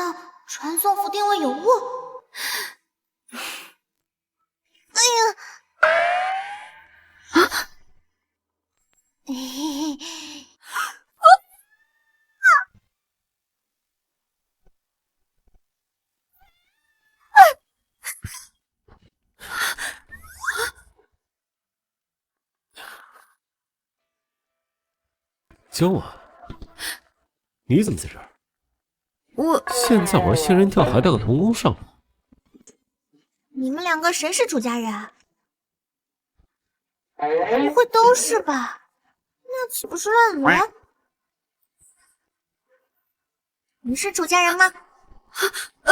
道传送符定位有误？哎呀！啊！嘿嘿嘿。江晚，你怎么在这儿？我现在玩仙人跳还带个童工上吗？你们两个谁是主家人？不会都是吧？那岂不是乱伦？你是主家人吗？不，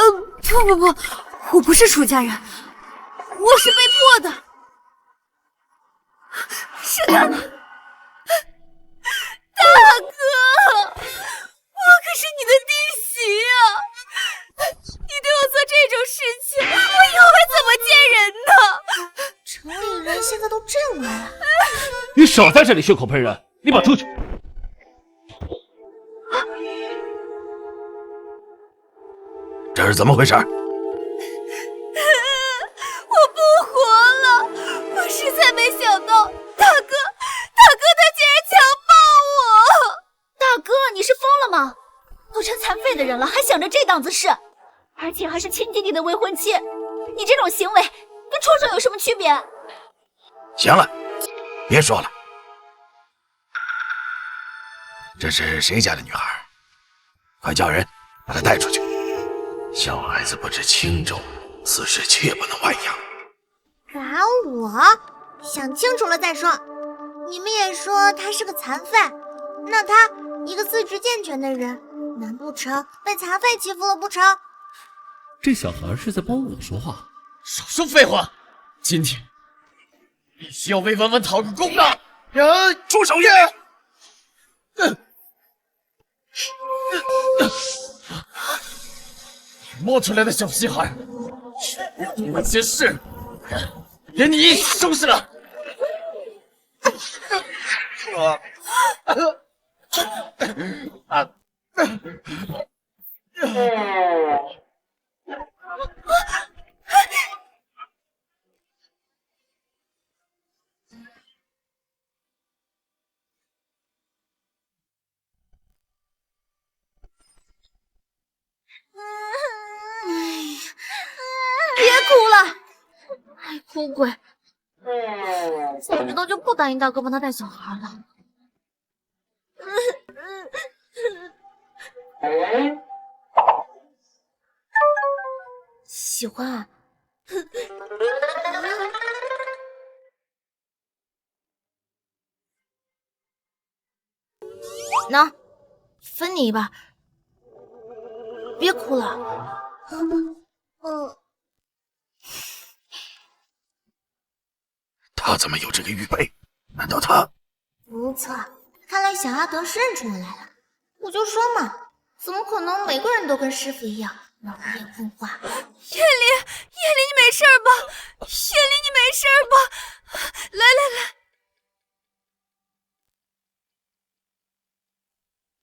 我不是出家人，我是被迫的。是他们，大哥，我可是你的弟媳啊！你对我做这种事情，我以后还怎么见人呢？城里人现在都这样了，你少在这里血口喷人，立马出去！这是怎么回事？我不活了！我实在没想到，大哥他竟然强暴我！大哥，你是疯了吗？都成残废的人了，还想着这档子事，而且还是亲弟弟的未婚妻，你这种行为跟畜生有什么区别？行了，别说了。这是谁家的女孩？快叫人把她带出去。小孩子不知轻重，此事切不能外扬。打我？想清楚了再说。你们也说他是个残废，那他一个四肢健全的人，难不成被残废欺负了不成？这小孩是在帮我说话。少说废话！今天必须要为文文讨个公道！住手！爷！摸出来的小屁孩，有些事连你一起收拾了。别哭了，爱哭鬼！早知道就不答应大哥帮他带小孩了。喜欢。喏，分你一半。别哭了。他怎么有这个玉佩？难道他……不错，看来小阿德是认出我来了。我就说嘛，怎么可能每个人都跟师傅一样脑子也混化？叶离，你没事吧？叶离，你没事吧？来，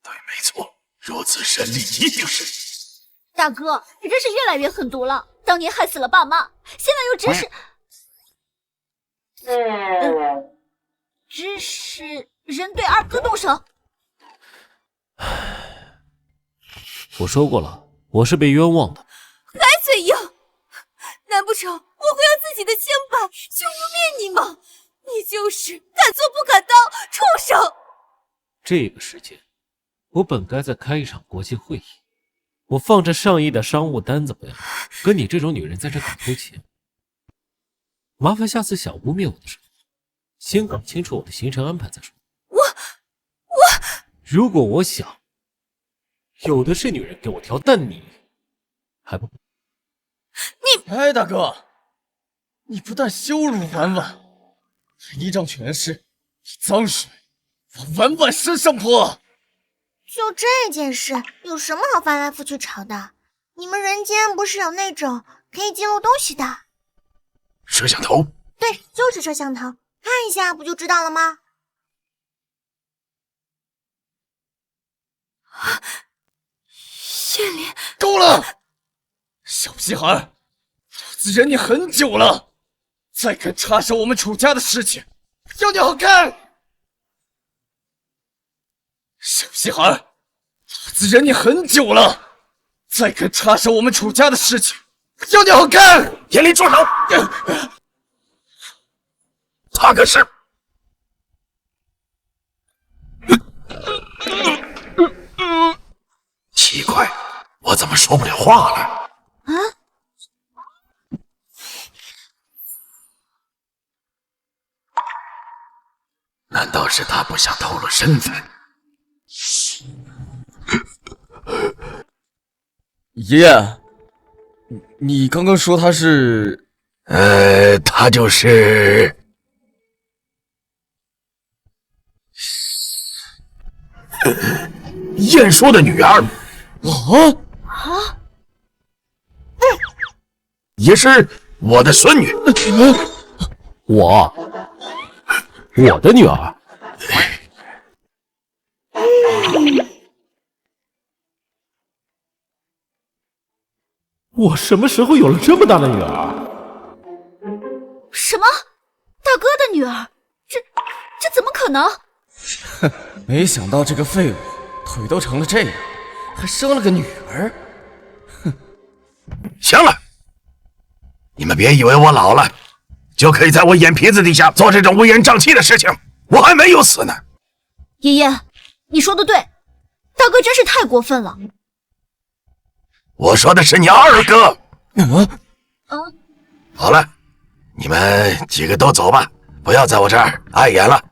对，没错，若此神力一定是。大哥，你真是越来越狠毒了！当年害死了爸妈，现在又指使人对二哥动手。我说过了，我是被冤枉的。还嘴硬？难不成我会用自己的清白去污蔑你吗？你就是敢做不敢当，畜生！这个时间，我本该再开一场国际会议。我放着上亿的商务单怎么样？跟你这种女人在这搞偷钱，麻烦下次想污蔑我的时候，先搞清楚我的行程安排再说。如果我想，有的是女人给我挑，但你还不？哎，大哥，你不但羞辱婉婉，还依仗权势，以脏水往婉婉身上泼。就这件事，有什么好翻来覆去吵的？你们人间不是有那种可以记录东西的摄像头？对，就是摄像头，看一下不就知道了吗？叶离，狗够了！小屁孩，老子忍你很久了，再敢插手我们楚家的事情，要你好看！小屁孩，老子忍你很久了，再敢插手我们楚家的事情，要你好看！严厉住手！他可是……奇怪，我怎么说不了话了？啊？难道是他不想透露身份？爷爷，你刚刚说他是……他就是晏殊的女儿。也是我的孙女。我的女儿。我什么时候有了这么大的女儿？什么？大哥的女儿？这怎么可能？哼，没想到这个废物腿都成了这样，还生了个女儿。哼！行了，你们别以为我老了就可以在我眼皮子底下做这种乌烟瘴气的事情，我还没有死呢。爷爷，你说的对，大哥真是太过分了。我说的是你二哥。好了，你们几个都走吧，不要在我这儿碍眼了。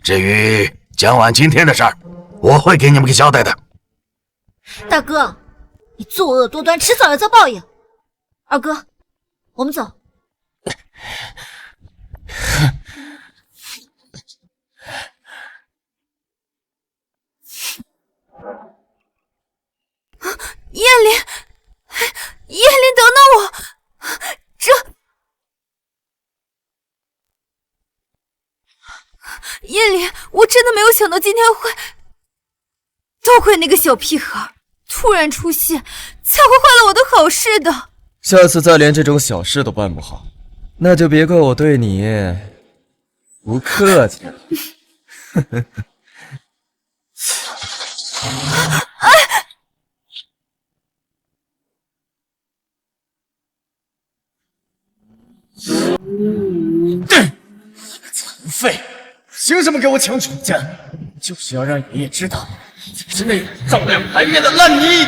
至于江晚今天的事儿，我会给你们个交代的。大哥，你作恶多端，迟早要遭报应。二哥，我们走。叶琳，等等我！叶琳，我真的没有想到今天会……多亏那个小屁孩突然出现，才会坏了我的好事的。下次再连这种小事都办不好，那就别怪我对你不客气了。残废，凭什么给我抢楚家？就是要让爷爷知道，才是那照亮牌面的烂泥。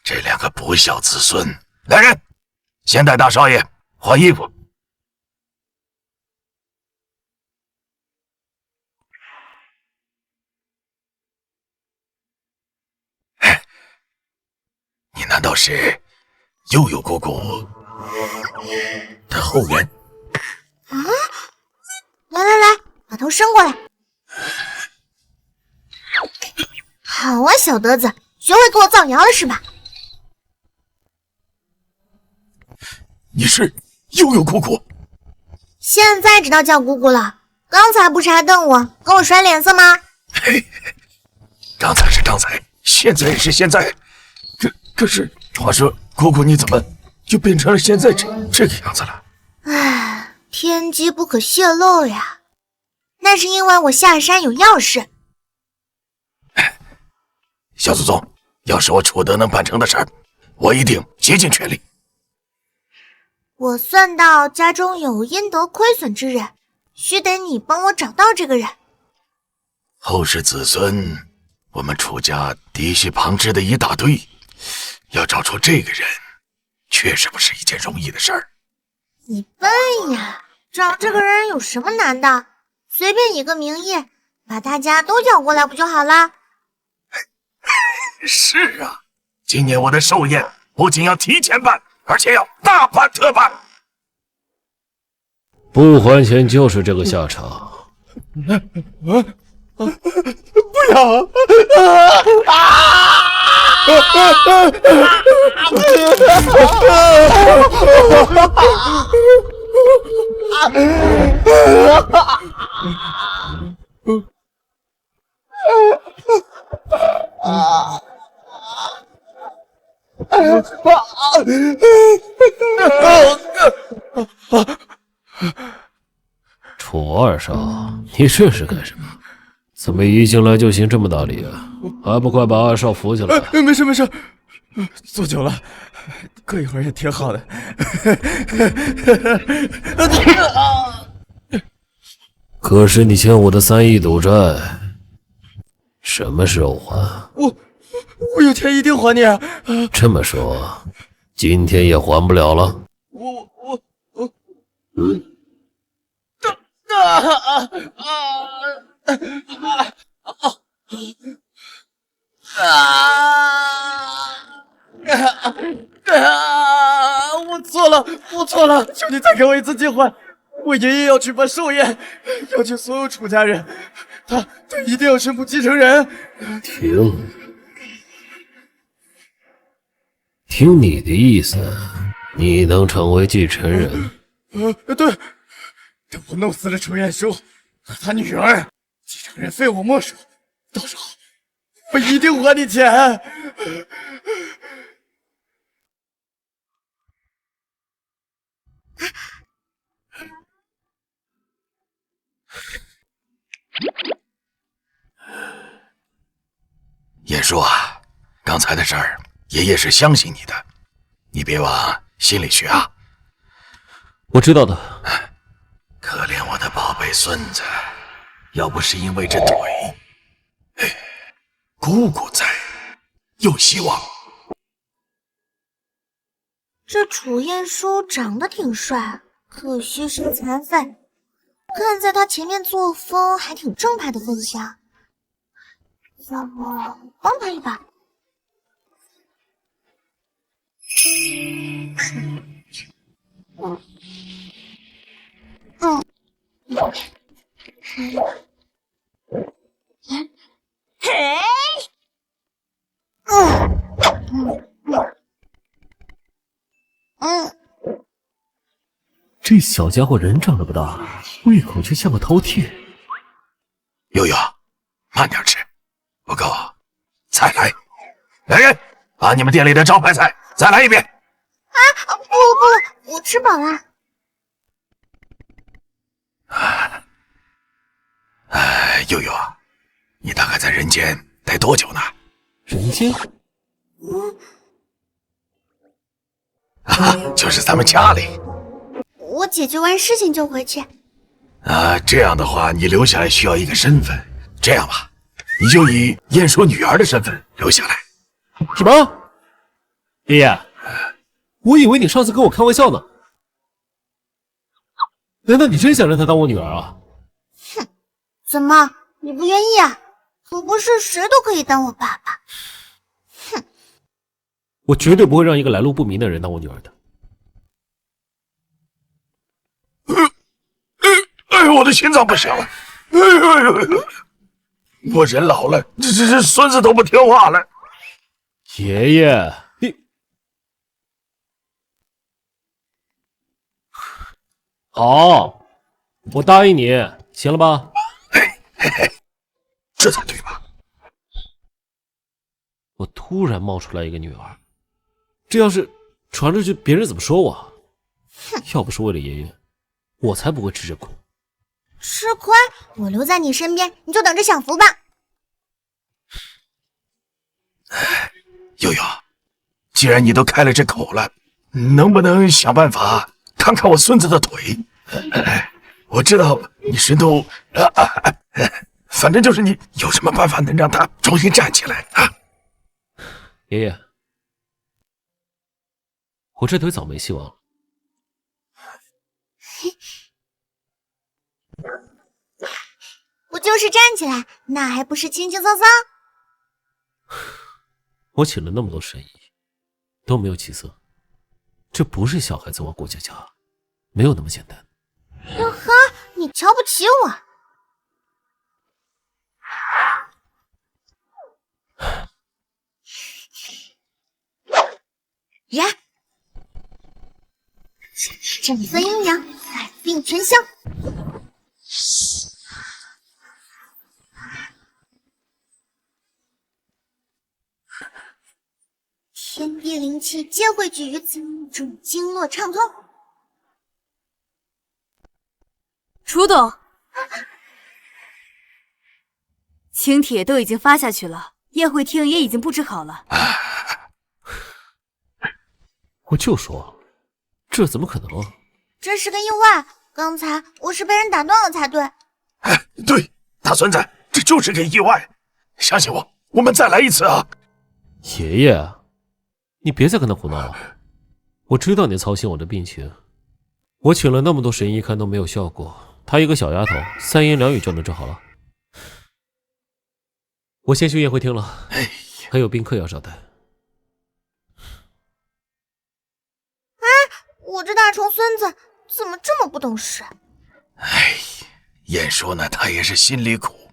这两个不孝子孙，来人，先带大少爷换衣服。你难道是悠悠姑姑的后人？啊！来，把头伸过来。好啊，小德子，学会给我造谣了是吧？你是悠悠姑姑？现在知道叫姑姑了，刚才不是还瞪我，跟我甩脸色吗？嘿，刚才是刚才，现在也是现在。可是，话说，姑姑你怎么就变成了现在这个样子了？唉，天机不可泄露呀。那是因为我下山有要事。小祖宗，要是我楚德能办成的事儿，我一定竭尽全力。我算到家中有阴德亏损之人，须得你帮我找到这个人。后世子孙，我们楚家嫡系旁支的一大堆，要找出这个人，确实不是一件容易的事儿。你笨呀，找这个人有什么难的？随便一个名义，把大家都叫过来不就好了？是啊，今年我的寿宴不仅要提前办，而且要大办特办。不还钱就是这个下场。不要！楚二少，你这是干什么？怎么一进来就行这么大礼啊？还不快把二少扶起来！没事没事，坐久了，搁一会儿也挺好的。可是你欠我的3亿赌债，什么时候还？我有钱一定还你。这么说，今天也还不了了？我错了，求你再给我一次机会。我爷爷要举办寿宴，邀请所有楚家人，他一定要宣布继承人。听你的意思，你能成为继承人？对，等我弄死了楚彦舒和他女儿，继承人非我莫属。到时候我一定还你钱。彦舒啊，刚才的事儿，爷爷是相信你的，你别往心里去啊。我知道的。可怜我的宝贝孙子，要不是因为这腿，姑姑在，有希望。这楚彦舒长得挺帅，可惜是个残废。看在他前面作风还挺正派的份上，要不帮他一把？这小家伙人长得不大，胃口却像个饕餮。悠悠，慢点吃，不够再来。来人，把你们店里的招牌菜再来一遍。不，我吃饱了。悠悠，你大概在人间待多久呢？人间？就是咱们家里。我解决完事情就回去。这样的话，你留下来需要一个身份。这样吧，你就以燕舒女儿的身份留下来。什么？爷爷，我以为你上次跟我开玩笑呢。难道你真想让她当我女儿啊？哼，怎么你不愿意啊？可不是谁都可以当我爸爸。哼，我绝对不会让一个来路不明的人当我女儿的。哎呦，我的心脏不行了！哎呦，我人老了，这孙子都不听话了。爷爷，你好，我答应你，行了吧？这才对吧？我突然冒出来一个女儿，这要是传出去，别人怎么说我？要不是为了爷爷，我才不会吃这苦。吃亏，我留在你身边，你就等着享福吧。悠悠，既然你都开了这口了，能不能想办法看看我孙子的腿？我知道你神通，反正就是你有什么办法能让他重新站起来啊？爷爷，我这腿早没希望了。不就是站起来，那还不是轻轻松松？我请了那么多神医，都没有起色，这不是小孩子玩过家家，没有那么简单。哟呵，你瞧不起我？燃，振奋阴阳，再并沉香。天地灵气皆汇聚于此，众经络畅通。楚董，请帖都已经发下去了，宴会厅也已经布置好了。我就说，这怎么可能啊？这是个意外，刚才我是被人打断了才对。哎，对，大孙子，这就是个意外。相信我，我们再来一次啊！爷爷，你别再跟他胡闹了。我知道你操心我的病情，我请了那么多神医看都没有效果，她一个小丫头，3言2语就能治好了。我先去宴会厅了，还有宾客要招待。我这大重孙子怎么这么不懂事？哎，燕叔呢，他也是心里苦。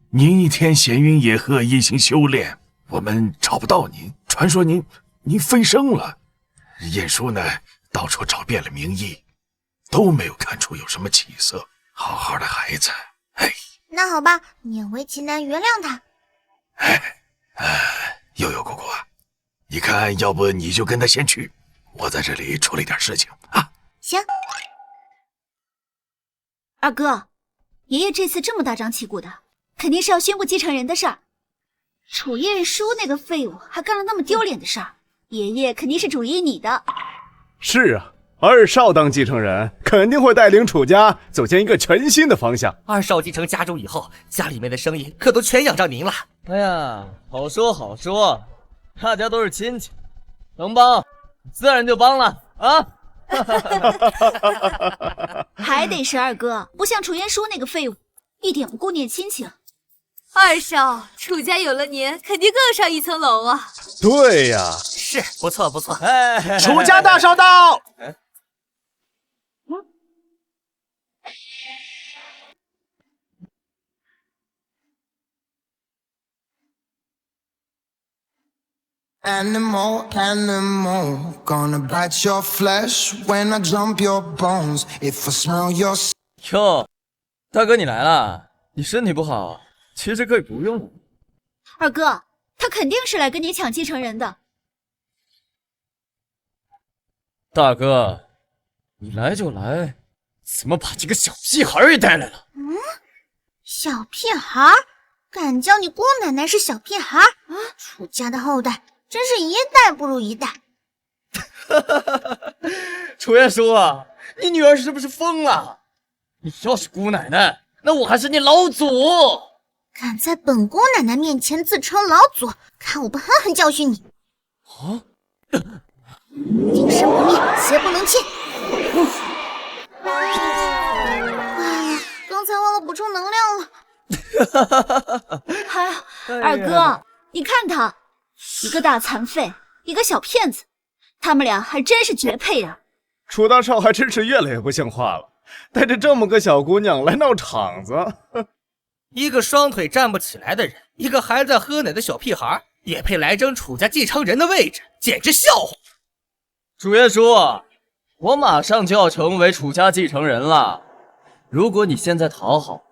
您一天闲云野鹤，一心修炼，我们找不到您，传说您飞升了。燕叔呢，到处找遍了名医，都没有看出有什么起色。好好的孩子，哎，那好吧，勉为其难原谅他。悠悠姑姑，你看，要不你就跟他先去，我在这里处理点事情啊。行。二哥，爷爷这次这么大张旗鼓的，肯定是要宣布继承人的事儿。楚燕书那个废物还干了那么丢脸的事儿，爷爷肯定是主意你的。是啊，二少当继承人，肯定会带领楚家走向一个全新的方向。二少继承家主以后，家里面的生意可都全仰仗您了。哎呀，好说好说，大家都是亲戚，能帮自然就帮了啊！还得是二哥，不像楚燕书那个废物，一点不顾念亲情。二少，楚家有了您，肯定更上一层楼啊！对呀，是，不错不错。哎，楚家大少到。Animal, animal, gonna bite your flesh when I jump your bones. If I smell your 哟，大哥你来了，你身体不好，其实可以不用。二哥，他肯定是来跟你抢继承人的。大哥，你来就来，怎么把这个小屁孩也带来了？小屁孩？敢叫你姑奶奶是小屁孩？楚家的后代真是一代不如一代。楚燕叔啊，你女儿是不是疯了？你要是姑奶奶，那我还是你老祖。敢在本姑奶奶面前自称老祖，看我不狠狠教训你！啊！定生不灭，邪不能侵。哎呀，刚才忘了补充能量了。二哥，你看他，一个大残废，一个小骗子，他们俩还真是绝配啊！楚大少还真是越来越不像话了，带着这么个小姑娘来闹场子。一个双腿站不起来的人，一个还在喝奶的小屁孩，也配来争楚家继承人的位置，简直笑话！楚燕叔，我马上就要成为楚家继承人了，如果你现在讨好，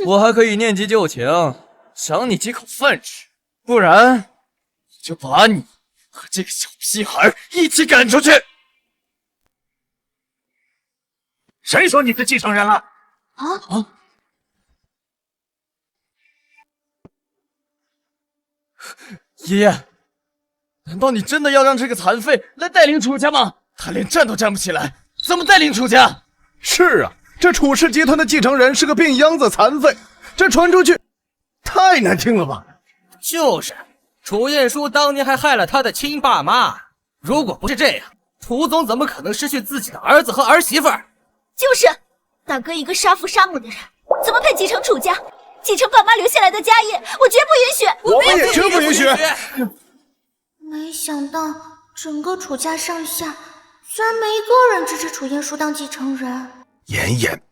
我还可以念及旧情，赏你几口饭吃，不然就把你和这个小屁孩一起赶出去。谁说你是继承人了？爷爷，难道你真的要让这个残废来带领楚家吗？他连站都站不起来，怎么带领楚家？是啊，这楚氏集团的继承人是个病秧子残废，这传出去太难听了吧？就是，楚燕书当年还害了他的亲爸妈，如果不是这样，楚总怎么可能失去自己的儿子和儿媳妇儿？就是，大哥一个杀父杀母的人，怎么配继承楚家？继承爸妈留下来的家业，我绝不允许！我们也绝不允许！没想到整个楚家上下，居然没一个人支持楚燕书当继承人。妍妍，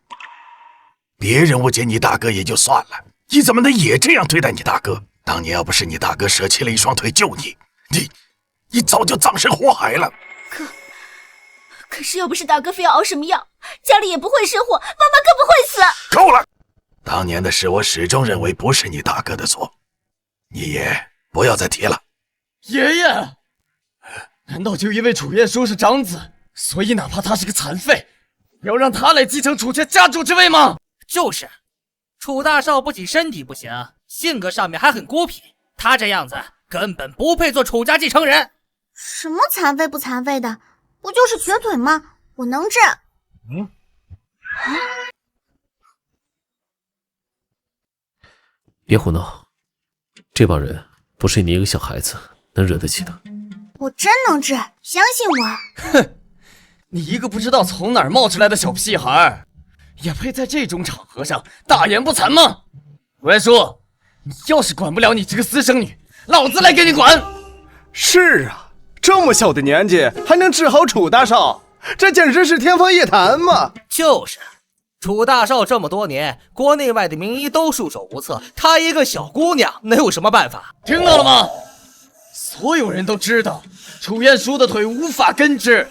别人误解你大哥也就算了，你怎么能也这样对待你大哥？当年要不是你大哥舍弃了一双腿救你，你早就葬身火海了。可是要不是大哥非要熬什么药，家里也不会失火，爸妈更不会死。够了！当年的事我始终认为不是你大哥的错，你也不要再提了。爷爷，难道就因为楚彦书是长子，所以哪怕他是个残废，要让他来继承楚家家主之位吗？就是，楚大少不仅身体不行，性格上面还很孤僻，他这样子根本不配做楚家继承人。什么残废不残废的，不就是瘸腿吗？我能治。别胡闹，这帮人不是你一个小孩子能惹得起的。我真能治，相信我。哼，你一个不知道从哪儿冒出来的小屁孩，也配在这种场合上大言不惭吗？文叔，你要是管不了你这个私生女，老子来给你管。是啊，这么小的年纪还能治好楚大少，这简直是天方夜谭嘛！就是，楚大少这么多年，国内外的名医都束手无策，她一个小姑娘能有什么办法？听到了吗？所有人都知道楚彦书的腿无法根治，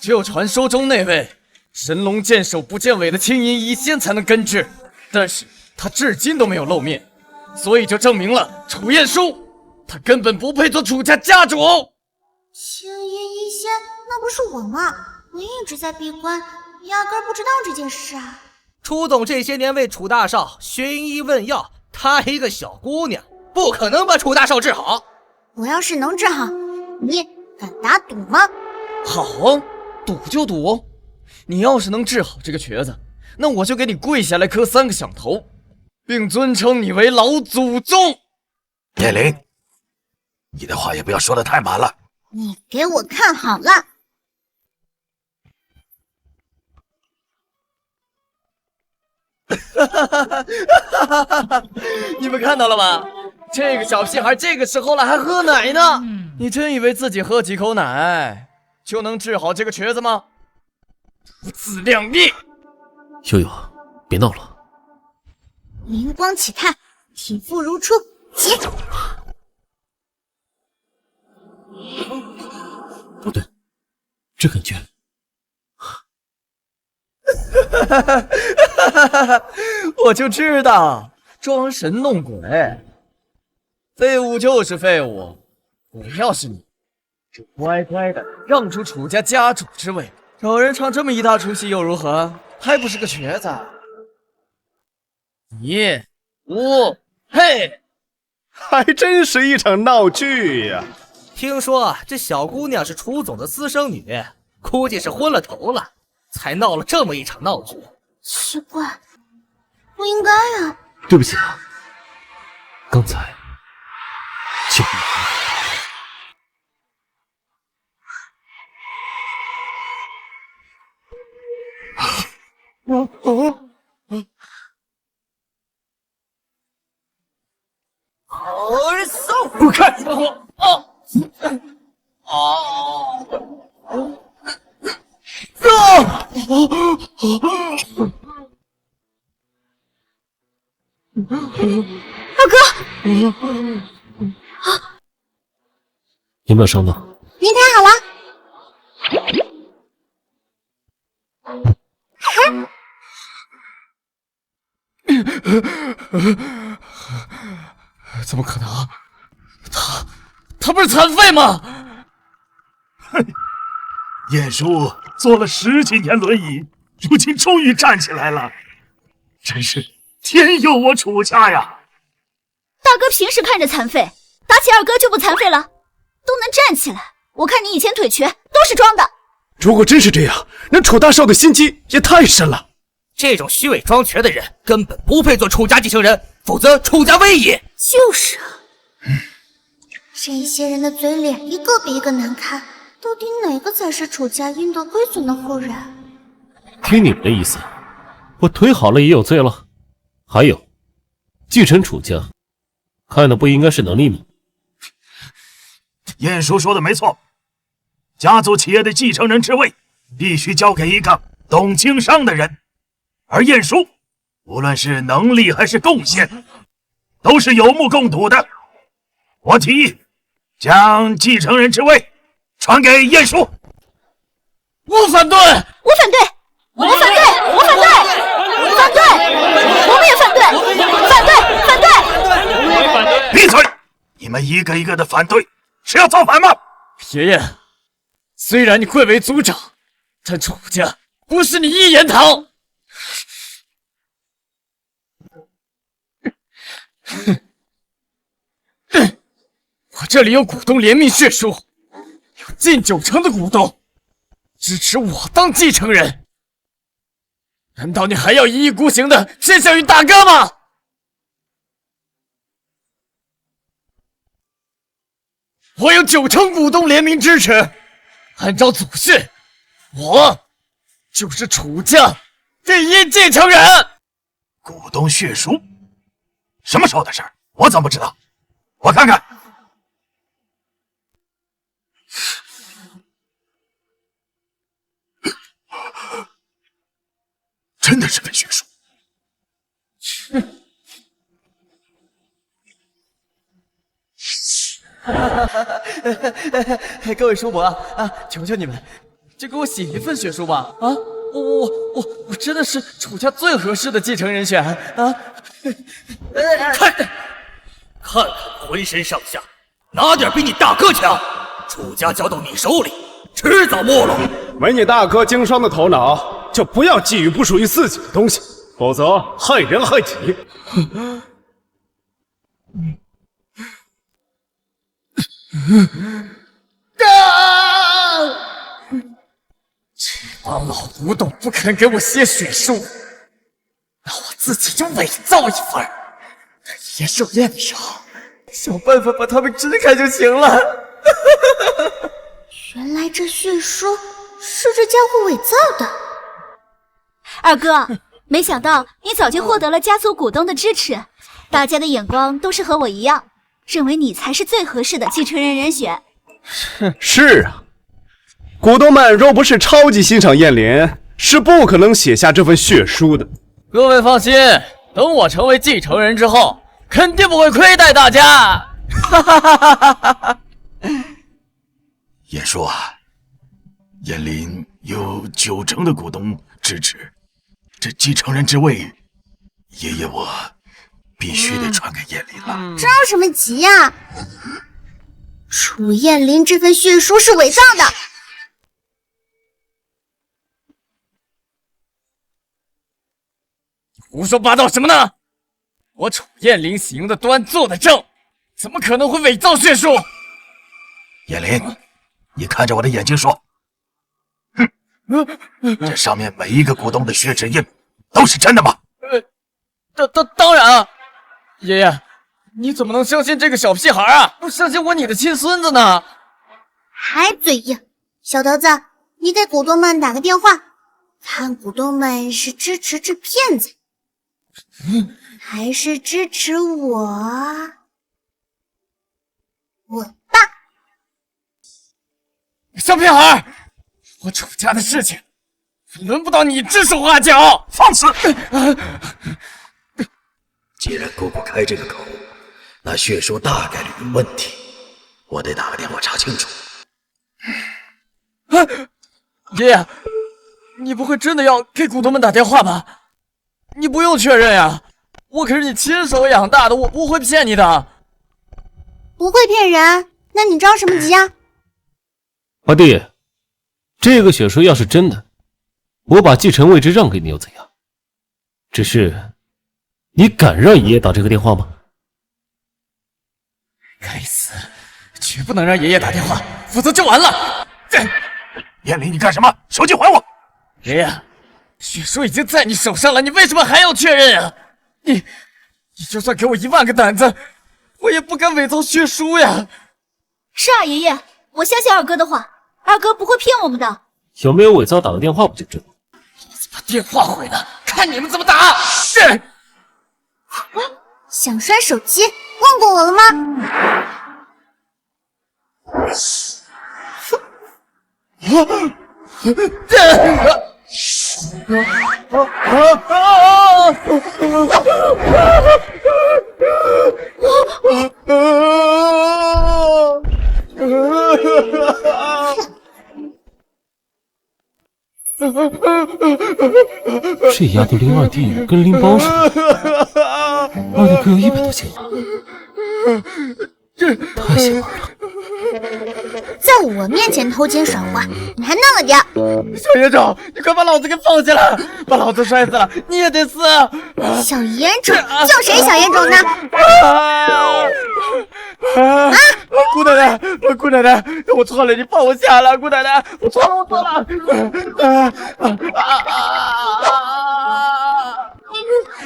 只有传说中那位神龙见首不见尾的青银医仙才能根治，但是他至今都没有露面，所以就证明了楚彦书他根本不配做楚家家主。青银医仙，那不是我吗？我一直在闭关，压根不知道这件事啊。楚总这些年为楚大少寻医问药，她一个小姑娘不可能把楚大少治好。我要是能治好，你敢打赌吗？好，赌就赌。你要是能治好这个瘸子，那我就给你跪下来磕3个响头，并尊称你为老祖宗。叶灵，你的话也不要说得太满了。你给我看好了。你们看到了吗？这个小屁孩这个时候了还喝奶呢，你真以为自己喝几口奶就能治好这个瘸子吗？不自量力！悠悠，别闹了。灵光启泰，体肤如初，起！不对，这感觉……我就知道，装神弄鬼。废物就是废物，我要是你，就乖乖的让出楚家家主之位，找人唱这么一大出戏又如何？还不是个瘸子？你，嘿，还真是一场闹剧呀！听说这小姑娘是楚总的私生女，估计是昏了头了，才闹了这么一场闹剧。奇怪，不应该啊。对不起啊，刚才救你。不看！二哥，有没有伤到？您太好了。怎么可能？他不是残废吗？哼！晏殊坐了10几年轮椅，如今终于站起来了，真是天佑我楚家呀！大哥平时看着残废，打起二哥就不残废了，都能站起来。我看你以前腿瘸都是装的。如果真是这样，那楚大少的心机也太深了。这种虚伪装瘸的人根本不配做楚家继承人，否则楚家危矣。就是啊，这些人的嘴脸一个比一个难看，到底哪个才是楚家应得归存的后人？听你们的意思，我腿好了也有罪了。还有，继承楚家，看的不应该是能力吗？晏殊说的没错，家族企业的继承人之位必须交给一个懂经商的人，而晏殊无论是能力还是贡献，都是有目共睹的。我提议将继承人之位传给晏殊。我反对！我反对！我反对！我反对！反对！我们也反对！反对！反对！闭嘴！你们一个一个的反对，是要造反吗？爷爷，虽然你贵为族长，但楚家不是你一言堂。我这里有股东联名血书，有近90%的股东支持我当继承人。难道你还要一意孤行的偏向于大哥吗？我有90%股东联名支持，按照祖训，我就是楚家第一继承人。股东血书，什么时候的事儿？我怎么不知道？我看看。真的是份血书。各位叔伯啊，求求你们，就给我写一份血书吧！啊，我真的是楚家最合适的继承人选啊！看浑身上下哪点比你大哥强？楚家交到你手里，迟早没落。没你大哥经商的头脑，就不要觊觎不属于自己的东西，否则害人害己。这帮老古董不肯给我写血书，那我自己就伪造一份，等爷爷寿宴的时候，想办法把他们支开就行了。原来这血书是这家伙伪造的。二哥，没想到你早就获得了家族股东的支持，大家的眼光都是和我一样，认为你才是最合适的继承人人选。是啊，股东们若不是超级欣赏燕莲，是不可能写下这份血书的。各位放心，等我成为继承人之后，肯定不会亏待大家。哈哈哈哈哈哈！燕叔啊，燕林有90%的股东支持，这继承人之位，爷爷我必须得传给燕林了。着什么急呀？楚燕林这份血书是伪造的。胡说八道什么呢？我楚燕林行得端坐得正，怎么可能会伪造血书？燕林，你看着我的眼睛说，这上面每一个股东的血指印都是真的吗？当然啊，爷爷，你怎么能相信这个小屁孩啊？不相信我你的亲孙子呢？还嘴硬，小德子，你给股东们打个电话，看股东们是支持这骗子，还是支持我爸？小屁孩，我楚家的事情轮不到你指手画脚。放肆！既然姑姑开这个口，那血书大概率有问题，我得打个电话查清楚。爷爷，你不会真的要给股东们打电话吧？你不用确认呀，我可是你亲手养大的，我不会骗你的。不会骗人，那你着什么急呀？阿弟，这个血书要是真的，我把继承位置让给你又怎样？只是你敢让爷爷打这个电话吗？该死，绝不能让爷爷打电话，否则就完了。燕林，你干什么？手机还我！爷爷，血书已经在你手上了，你为什么还要确认呀？你就算给我1万个胆子，我也不敢伪造血书呀。是啊，爷爷，我相信二哥的话，二哥不会骗我们的。有没有伪造？打个电话不就知道？把电话毁了，看你们怎么打！想摔手机，问过我了吗？这丫头拎二弟跟拎包似的，二弟可有100多斤了，太邪门了！在我面前偷奸耍滑，你还那么屌！小野种，你快把老子给放下来，把老子摔死了，你也得死！小野种，叫谁小野种呢？姑奶奶，姑奶奶，我错了，你放我下了，姑奶奶，我错了，我错了。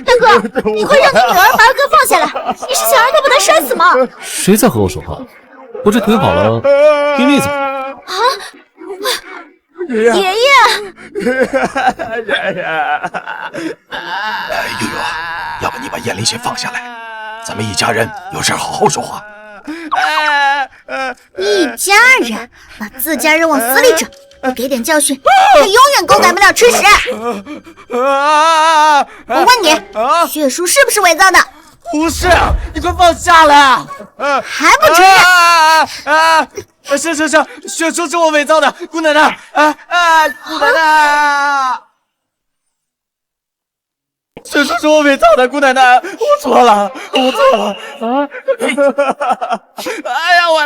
大哥，你快让你女儿把二哥放下来！你是想让他把他摔死吗？谁在和我说话？我这腿好了，病例怎么了？啊！爷爷，悠悠，要不你把燕玲先放下来，咱们一家人有事好好说话。一家人把自家人往死里整，不给点教训，他永远狗改不了吃屎。我问你，血书是不是伪造的？不是，你快放下来！还不承认？是，血书是我伪造的，姑奶奶，姑奶奶，血书是我伪造的，姑奶奶，我错了，哎呀，我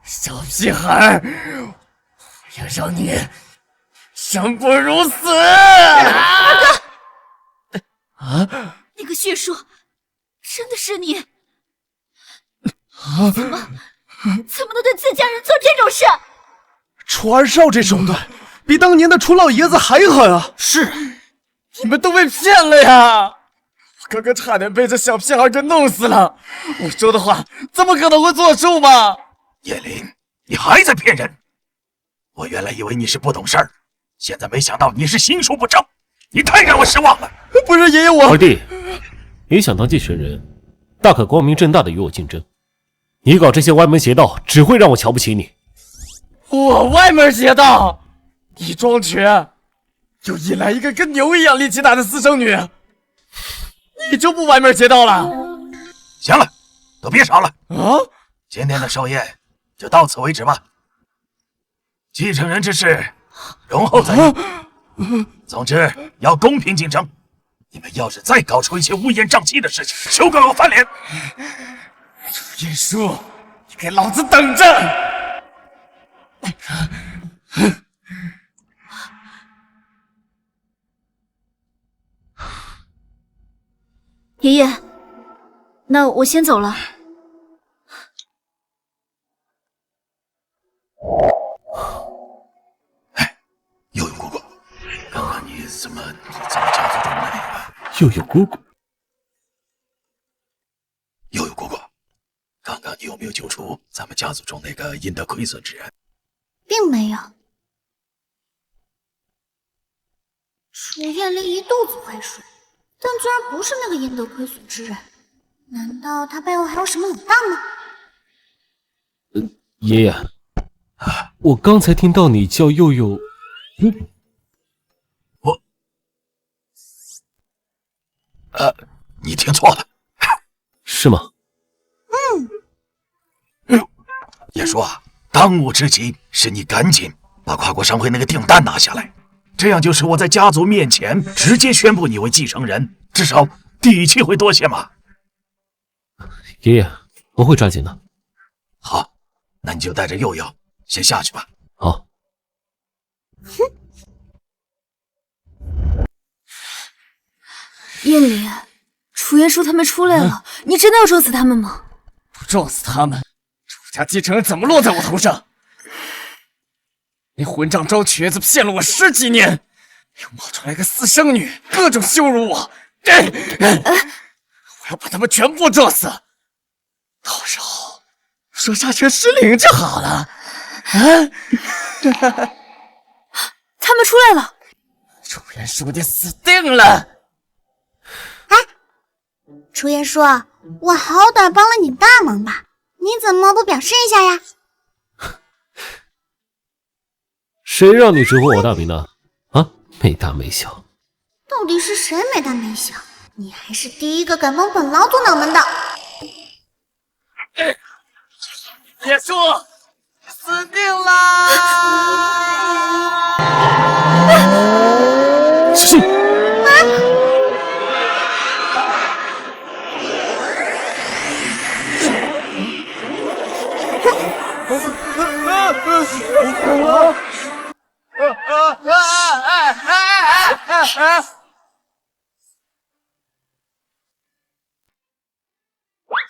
小屁孩，我要让你生不如死！二哥，那个血书真的是你？怎么能对自家人做这种事？楚二少这手段，比当年的楚老爷子还狠啊！是，你们都被骗了呀！我刚刚差点被这小屁孩给弄死了，我说的话怎么可能会作数嘛？叶灵，你还在骗人！我原来以为你是不懂事儿，现在没想到你是心术不正，你太让我失望了。不是爷爷我，二弟，你想当继承人，大可光明正大的与我竞争。你搞这些歪门邪道，只会让我瞧不起你。我歪门邪道？你装瘸，又引来一个跟牛一样力气大的私生女，你就不歪门邪道了？行了，都别吵了啊！今天的寿宴就到此为止吧。继承人之事，容后再议。总之要公平竞争。你们要是再搞出一些乌烟瘴气的事情，休怪我翻脸。楚叶舒，你给老子等着！爷爷，那我先走了。悠悠姑姑，刚刚你怎么在家族中那个？悠悠姑姑，悠悠姑姑，刚刚你有没有救出咱们家族中那个因得亏损之人？并没有。楚燕玲一肚子坏水，但居然不是那个因得亏损之人，难道他背后还有什么老大吗？爷爷，我刚才听到你叫悠悠，你听错了，是吗？叶叔啊，当务之急是你赶紧把跨国商会那个订单拿下来，这样就是我在家族面前直接宣布你为继承人，至少底气会多些嘛。爷爷，我会抓紧的。好，那你就带着佑佑先下去吧。好。燕玲，楚元舒他们出来了，你真的要撞死他们吗？不撞死他们，楚家继承人怎么落在我头上？那混账周瘸子骗了我10几年，又冒出来个私生女，各种羞辱我。我要把他们全部撞死，到时候说杀成失灵就好了。他们出来了，楚元舒，你死定了！楚燕舒，我好歹帮了你大忙吧，你怎么不表示一下呀？谁让你直呼我大名的？啊，没大没小！到底是谁没大没小？你还是第一个敢帮本老祖脑门的。叶叔，死定啦！小心！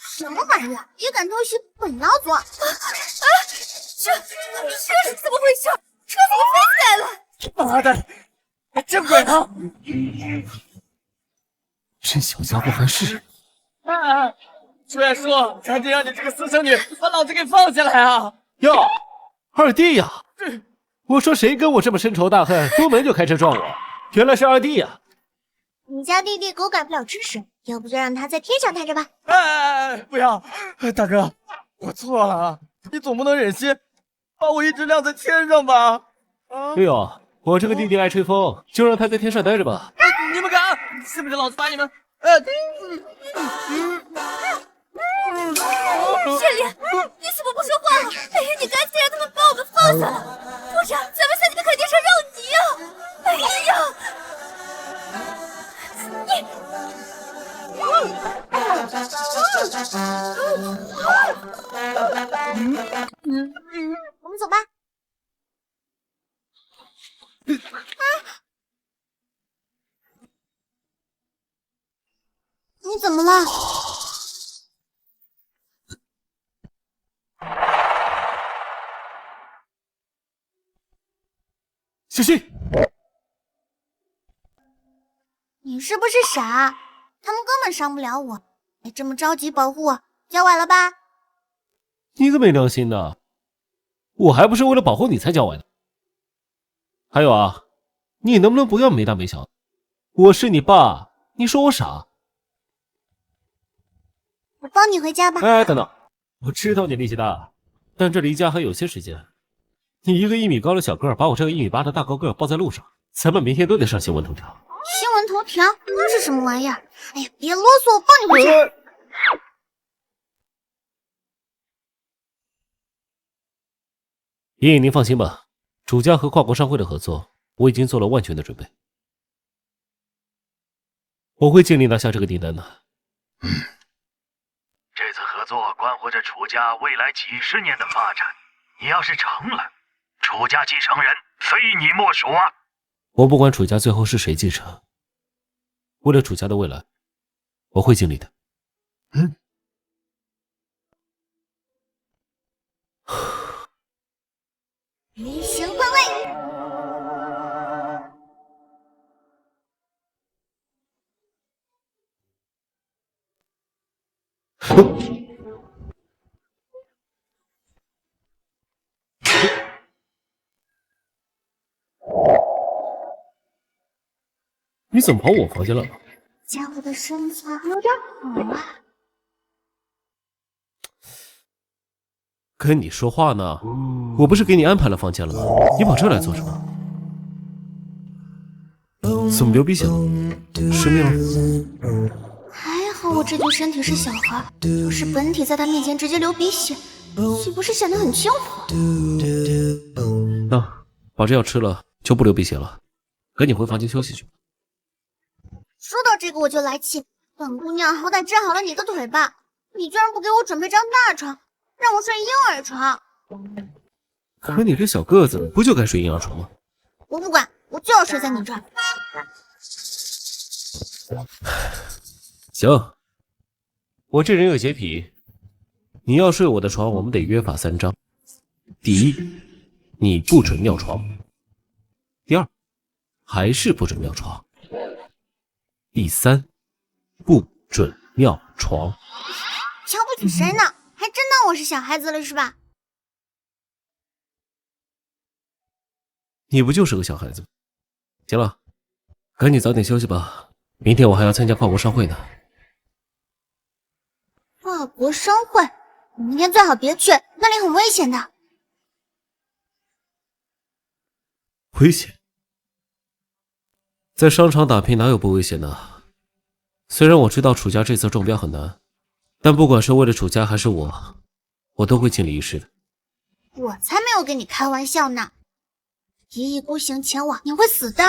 什么玩意儿，也敢偷袭本老祖？这是怎么回事？车怎么飞起来了？妈的，见鬼了！这小家伙还是……朱元叔，赶紧让你这个私生女把老子给放下来啊！哟，二弟呀！我说谁跟我这么深仇大恨，出门就开车撞我？原来是二弟呀！你家弟弟狗改不了吃屎，要不就让他在天上待着吧。不要，大哥，我错了，你总不能忍心把我一直晾在天上吧？哎呦，我这个弟弟爱吹风，就让他在天上待着吧。你们敢？信不信老子把你们……谢莲，你怎么不说话了？哎呀，你赶紧让他们把我们放下来，不然咱们在你的肯定上让泥啊！哎呀！我们走吧。你怎么了？小心！你是不是傻？他们根本伤不了我，还这么着急保护我，脚崴了吧？你个没良心的！我还不是为了保护你才脚崴的。还有啊，你能不能不要没大没小的？我是你爸，你说我傻？我帮你回家吧。哎，等等，我知道你力气大，但这离家还有些时间。你一个1米高的小个儿，把我这个1米8的大高个儿抱在路上，咱们明天都得上新闻头条。新闻头条？那是什么玩意儿？哎呀，别啰嗦，我帮你回去。爷爷您放心吧，楚家和跨国商会的合作，我已经做了万全的准备，我会尽力拿下这个订单的。这次合作关乎着楚家未来几十年的发展，你要是成了，楚家继承人非你莫属啊！我不管楚家最后是谁继承，为了楚家的未来，我会尽力的。移形换位。你怎么跑我房间了？家伙的身材有点好啊。跟你说话呢，我不是给你安排了房间了吗？你跑这来做什么？怎么流鼻血了？失眠了？还好我这具身体是小孩，要是本体在他面前直接流鼻血，岂不是显得很轻浮？那把这药吃了就不流鼻血了，赶紧回房间休息去。说到这个我就来气，本姑娘好歹治好了你的腿吧，你居然不给我准备张大床，让我睡婴儿床。可你这小个子不就该睡婴儿床吗？我不管，我就要睡在你这儿。行，我这人有洁癖，你要睡我的床，我们得约法3章。第一，你不准尿床；第二，还是不准尿床；第三，不准尿床。瞧不起谁呢？还真当我是小孩子了是吧？你不就是个小孩子吗？行了，赶紧早点休息吧，明天我还要参加跨国商会呢。跨国商会，你明天最好别去，那里很危险的。危险？在商场打拼哪有不危险的？虽然我知道楚家这次中标很难，但不管是为了楚家还是我都会尽力一试的。我才没有跟你开玩笑呢！一意孤行前往，你会死的！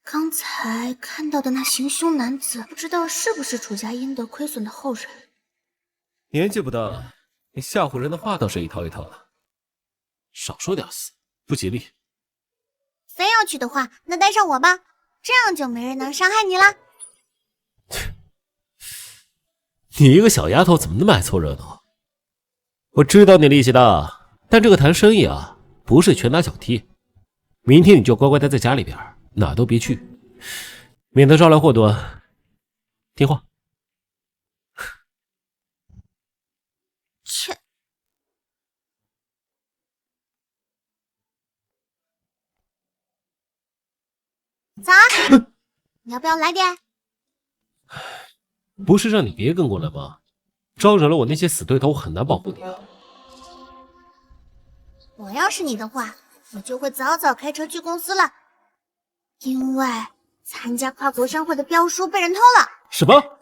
刚才看到的那行凶男子，不知道是不是楚家阴德亏损的后人。年纪不大，你吓唬人的话倒是一套一套的，少说点死，不吉利。非要去的话，那带上我吧，这样就没人能伤害你啦。你一个小丫头怎么那么爱凑热闹？我知道你力气大，但这个谈生意啊，不是拳打脚踢。明天你就乖乖待在家里边，哪都别去，免得招来祸端。听话。切！咋？你要不要来点？不是让你别跟过来吗？招惹了我那些死对头，我很难保护你啊。我要是你的话，我就会早早开车去公司了，因为参加跨国商会的标书被人偷了。什么？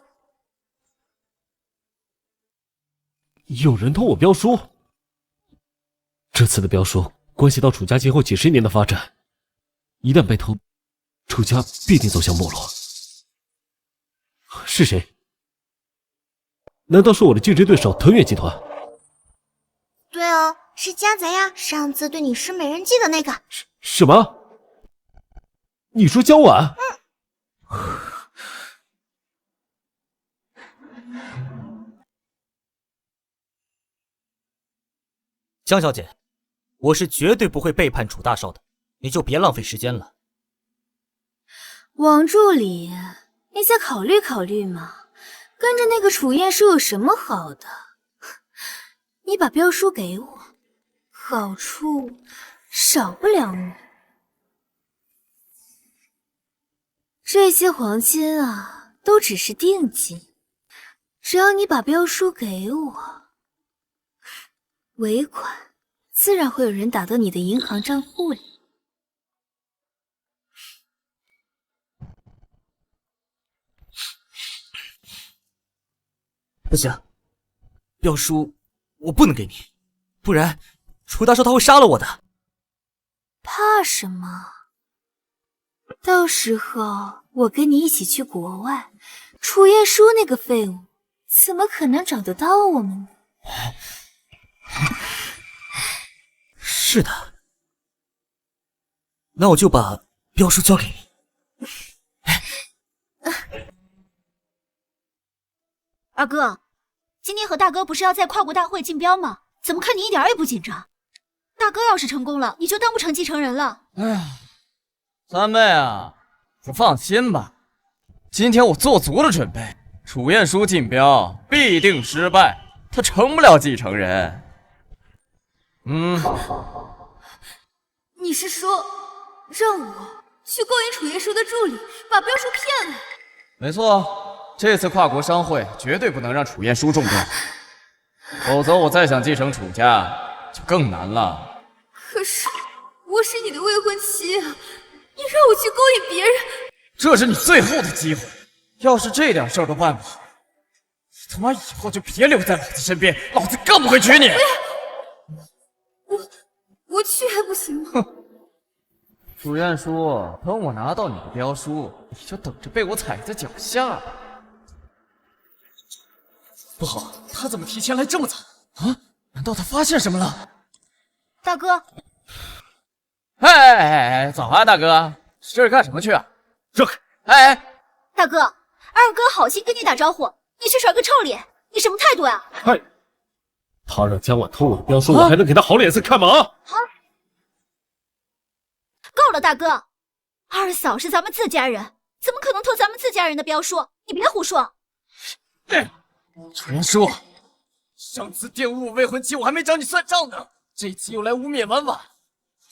有人偷我标书？这次的标书关系到楚家今后几十年的发展，一旦被偷，楚家必定走向没落。是谁？难道是我的竞争对手藤远集团？对哦，是家贼呀！上次对你施美人计的那个。什么？你说焦婉？江小姐，我是绝对不会背叛楚大少的，你就别浪费时间了。王助理，你再考虑考虑嘛，跟着那个楚燕书有什么好的？你把标书给我，好处少不了你。这些黄金啊，都只是定金，只要你把标书给我，尾款自然会有人打到你的银行账户里。不行，标书我不能给你，不然楚大少他会杀了我的。怕什么？到时候我跟你一起去国外，楚叶书那个废物怎么可能找得到我们呢？是的，那我就把标书交给你。二哥，今天和大哥不是要在跨国大会竞标吗？怎么看你一点也不紧张？大哥要是成功了，你就当不成继承人了。哎，三妹啊，你放心吧，今天我做足了准备，楚燕书竞标必定失败，他成不了继承人。你是说让我去勾引楚叶书的助理，把标书骗来？没错，这次跨国商会绝对不能让楚燕书中标，否则我再想继承楚家就更难了。可是我是你的未婚妻啊，你让我去勾引别人，这是你最后的机会，要是这点事儿都办不好，你他妈以后就别留在老子身边，老子更不会娶你。我去还不行吗？楚燕书，等我拿到你的标书，你就等着被我踩在脚下。不好，他怎么提前来这么早啊？难道他发现什么了？大哥，哎，早啊，大哥，这是干什么去啊？让开！哎，大哥，二哥好心跟你打招呼，你却甩个臭脸，你什么态度呀？嗨，他让江婉偷我的标书，我还能给他好脸色看吗？够了，大哥，二嫂是咱们自家人，怎么可能偷咱们自家人的标书？你别胡说。楚燕书，上次玷污我未婚妻，我还没找你算账呢，这次又来污蔑婉婉，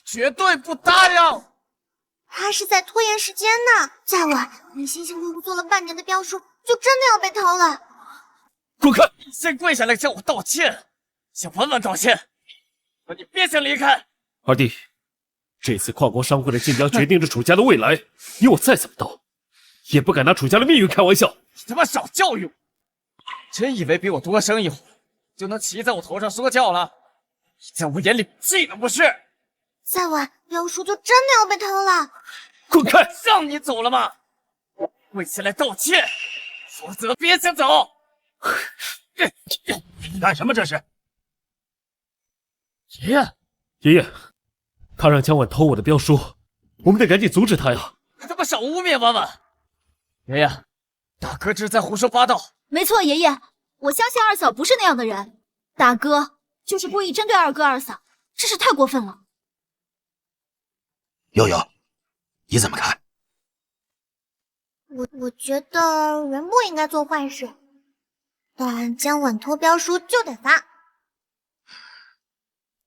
绝对不答应。他是在拖延时间呢，再晚，你辛辛苦苦做了半年的标书，就真的要被偷了。滚开！你先跪下来向我道歉，向婉婉道歉，可你别想离开。二弟，这次跨国商会的竞标决定着楚家的未来，你我再怎么斗，也不敢拿楚家的命运开玩笑。你他妈少教育我！真以为比我多生一回，就能骑在我头上说教了？你在我眼里屁都不是！再晚，标书就真的要被偷了。滚开！让你走了吗？跪下来道歉，否则别想走！干什么这是？爷爷，爷爷，他让江婉偷我的标书，我们得赶紧阻止他呀！你他妈少污蔑婉婉！爷爷，大哥这是在胡说八道。没错，爷爷，我相信二嫂不是那样的人，大哥就是故意针对二哥二嫂，真是太过分了。悠悠，你怎么看？我觉得人不应该做坏事，但江婉偷标书就得罚。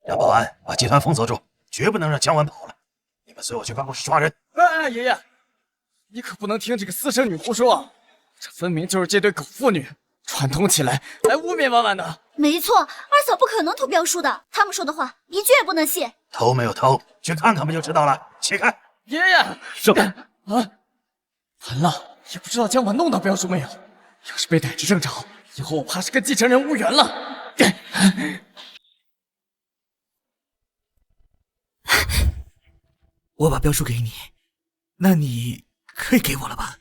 让保安把集团封锁住，绝不能让江婉跑了。你们随我去办公室抓人。哎，爷爷，你可不能听这个私生女胡说，这分明就是这对狗妇女串通起来来污蔑婉婉的。没错，二嫂不可能偷标书的，他们说的话一句也不能信。偷没有偷，去看看不就知道了。起开！爷爷，上啊！完了，也不知道江婉弄到标书没有。要是被逮着正着，以后我怕是跟继承人无缘了。我把标书给你，那你可以给我了吧？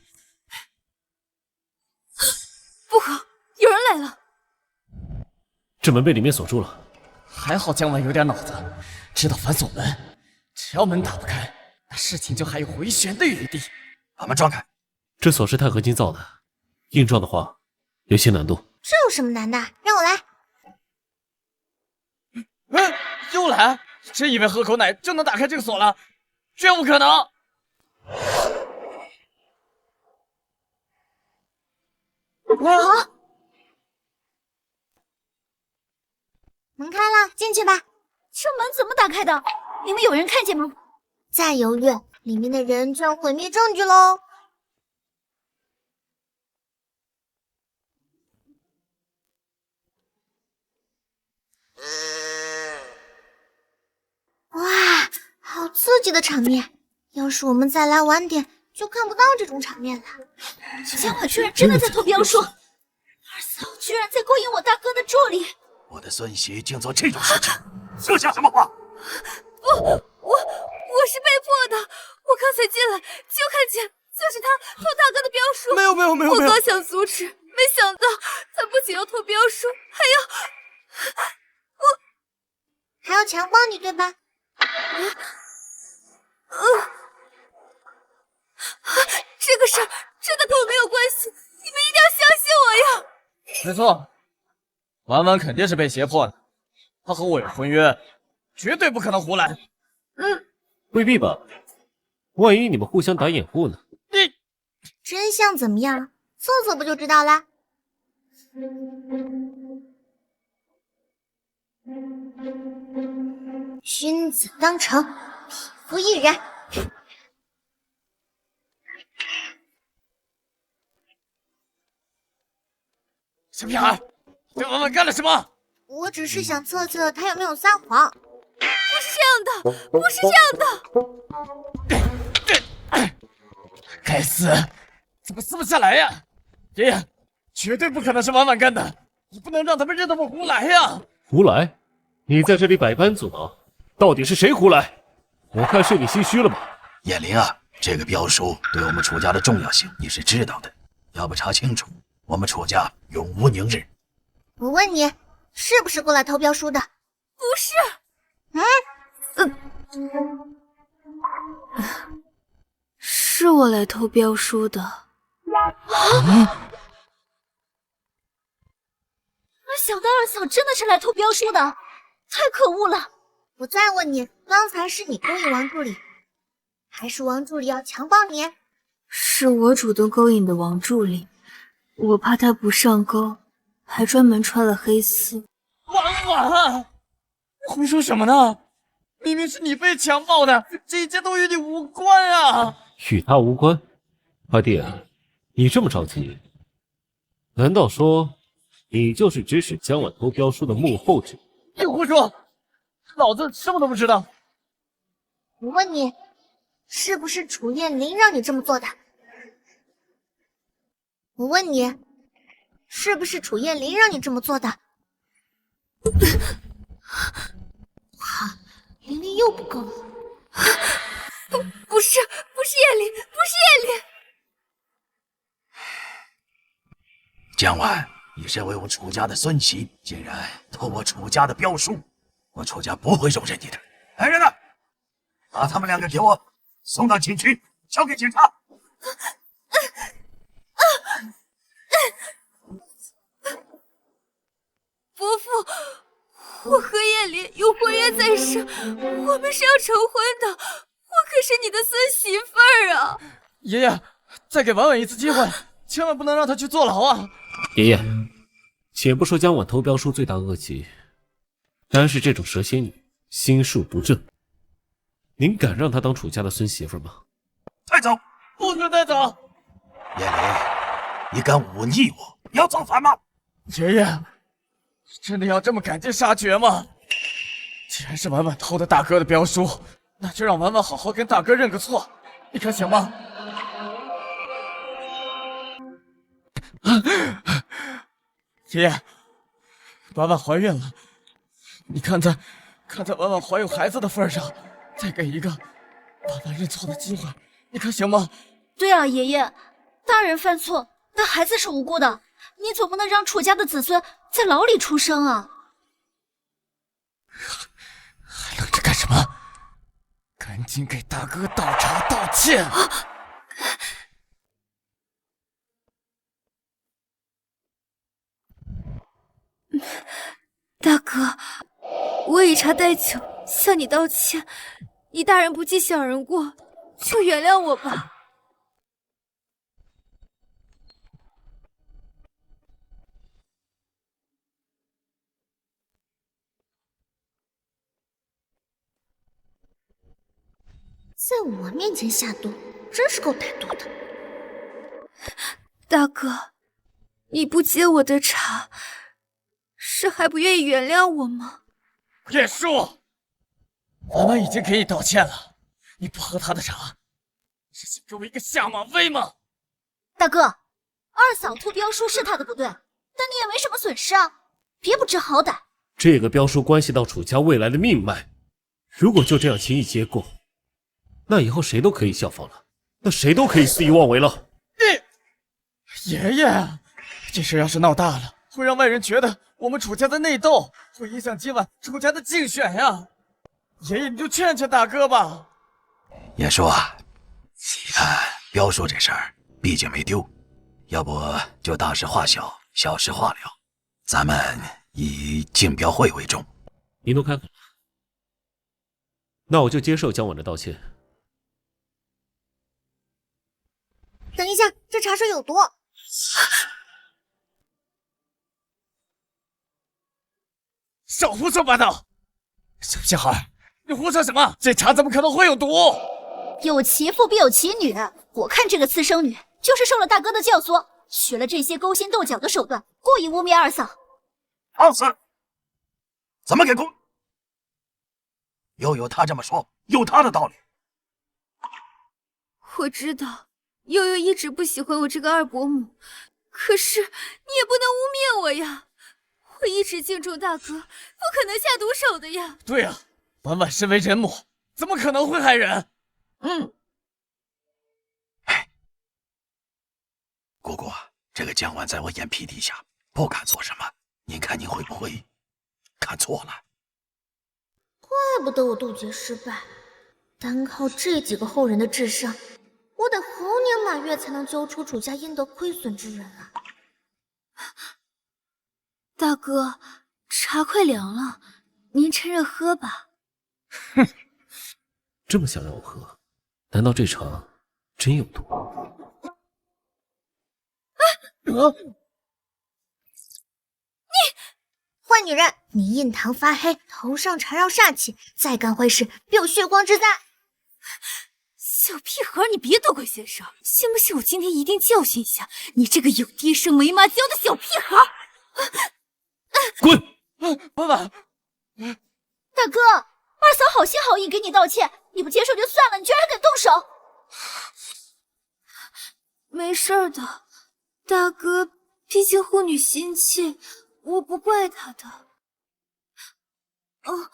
不好，有人来了！这门被里面锁住了。还好江婉有点脑子，知道反锁门。只要门打不开，那事情就还有回旋的余地。把门撞开。这锁是钛合金造的，硬撞的话有些难度。这有什么难的？让我来。又来？真以为喝口奶就能打开这个锁了？绝不可能！门开了，进去吧。这门怎么打开的？你们有人看见吗？再犹豫，里面的人就要毁灭证据喽。哇，好刺激的场面！要是我们再来晚点，就看不到这种场面了。江婉居然真的在偷标书，二嫂居然在勾引我大哥的助理。我的孙媳竟做这种事情，这像什么话？我是被迫的，我刚才进来就看见就是他偷大哥的标书。没有，我刚想阻止，没想到他不仅要偷标书，还要强暴你，对吧？这个事儿真的跟我没有关系，你们一定要相信我呀！没错，婉婉肯定是被胁迫的，她和我有婚约，绝对不可能胡来。未必吧？万一你们互相打掩护呢？真相怎么样？测测不就知道啦。君子当成，匹夫一人。小屁孩，对婉婉干了什么？我只是想测测他有没有撒谎。不是这样的！该死，怎么撕不下来呀？爷爷，绝对不可能是婉婉干的，你不能让他们认得我胡来呀！胡来？你在这里百般阻挠，到底是谁胡来？我看是你心虚了吧？燕玲啊，这个标书对我们楚家的重要性你是知道的，要不查清楚，我们楚家永无宁日。我问你，是不是过来偷标书的？不是。是我来偷标书的。没想到二嫂真的是来偷标书的，太可恶了！我再问你，刚才是你勾引王助理，还是王助理要强暴你？是我主动勾引的王助理，我怕他不上钩，还专门穿了黑丝。婉婉，胡说什么呢？明明是你被强暴的，这一切都与你无关啊！与他无关。二弟，你这么着急，难道说你就是指使江晚偷标书的幕后之人。你胡说，老子什么都不知道。我问你，是不是楚燕玲让你这么做的？我问你，是不是楚燕玲让你这么做的？好，玲玲又不够了。不是燕玲，不是燕玲。江晚，你身为我楚家的孙媳，竟然偷我楚家的标书，我楚家不会容忍你的。来人呐，把他们两个给我送到警局，交给警察。伯父，我和燕玲有婚约在身，我们是要成婚的。我可是你的孙媳妇儿啊！爷爷，再给婉婉一次机会，千万不能让她去坐牢啊！爷爷，且不说江晚偷标书罪大恶极，单是这种蛇蝎女心术不正，您敢让她当楚家的孙媳妇吗？带走！不准带走！燕玲，你敢忤逆我，你要造反吗？爷爷，真的要这么赶尽杀绝吗？既然是婉婉偷的大哥的标书，那就让婉婉好好跟大哥认个错，你看行吗？爷爷，婉婉怀孕了，你看在婉婉怀有孩子的份上，再给一个婉婉认错的机会，你看行吗？对啊，爷爷，大人犯错，但孩子是无辜的，你总不能让楚家的子孙在牢里出生啊！还愣着干什么？赶紧给大哥倒茶道歉！大哥，我以茶代酒，向你道歉。你大人不计小人过，就原谅我吧。在我面前下毒，真是够歹毒的。大哥，你不接我的茶，是还不愿意原谅我吗？叶叔，婉婉已经给你道歉了，你不喝她的茶，是想给我一个下马威吗？大哥，二嫂偷标书是她的不对，但你也没什么损失啊，别不知好歹。这个标书关系到楚家未来的命脉，如果就这样轻易接过，那以后谁都可以效仿了，那谁都可以肆意妄为了。爷爷，这事要是闹大了，会让外人觉得我们楚家在内斗，会影响今晚楚家的竞选呀。爷爷，你就劝劝大哥吧。叶叔啊，你看标书这事儿毕竟没丢，要不就大事化小，小事化了，咱们以竞标会为重。您都开口了，那我就接受江晚的道歉。等一下，这茶水有毒。少胡说八道！小屁孩，你胡说什么？这茶怎么可能会有毒？有其父必有其女，我看这个私生女就是受了大哥的教唆，学了这些勾心斗角的手段，故意污蔑二嫂。放肆！怎么给公？悠悠他这么说，有他的道理。我知道悠悠一直不喜欢我这个二伯母，可是你也不能污蔑我呀！我一直敬重大哥，不可能下毒手的呀！对啊，婉婉身为人母，怎么可能会害人？姑姑，这个江晚在我眼皮底下，不敢做什么。您看您会不会看错了？怪不得我渡劫失败，单靠这几个后人的智商，我得猴年马月才能揪出楚家应得亏损之人啊！大哥，茶快凉了，您趁热喝吧。哼，这么想让我喝，难道这茶真有毒？坏女人，你印堂发黑，头上缠绕煞气，再干坏事必有血光之灾。小屁孩，你别多管闲事，信不信我今天一定教训一下你这个有爹生没妈教的小屁孩！滚！婉婉，大哥，二嫂好心好意给你道歉，你不接受就算了，你居然还敢动手！没事的，大哥，毕竟护女心切，我不怪他的。哦。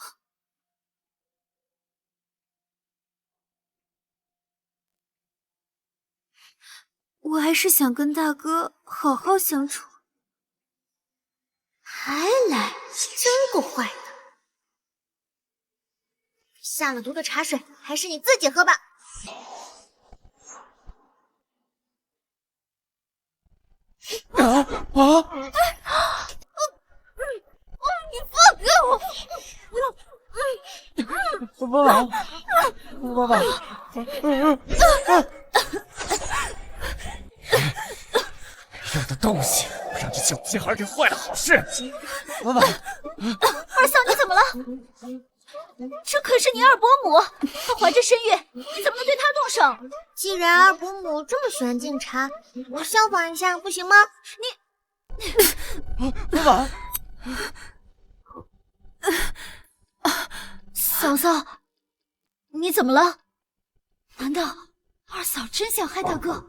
我还是想跟大哥好好相处。还来，真够坏的！下了毒的茶水，还是你自己喝吧。你放开我！婉婉，有的东西让这小屁孩给坏了好事。婉婉，二嫂，你怎么了？这可是你二伯母，她怀着身孕，你怎么能对她动手？既然二伯母这么喜欢敬茶，我效仿一下不行吗？婉婉，嫂嫂，你怎么了？难道二嫂真想害大哥？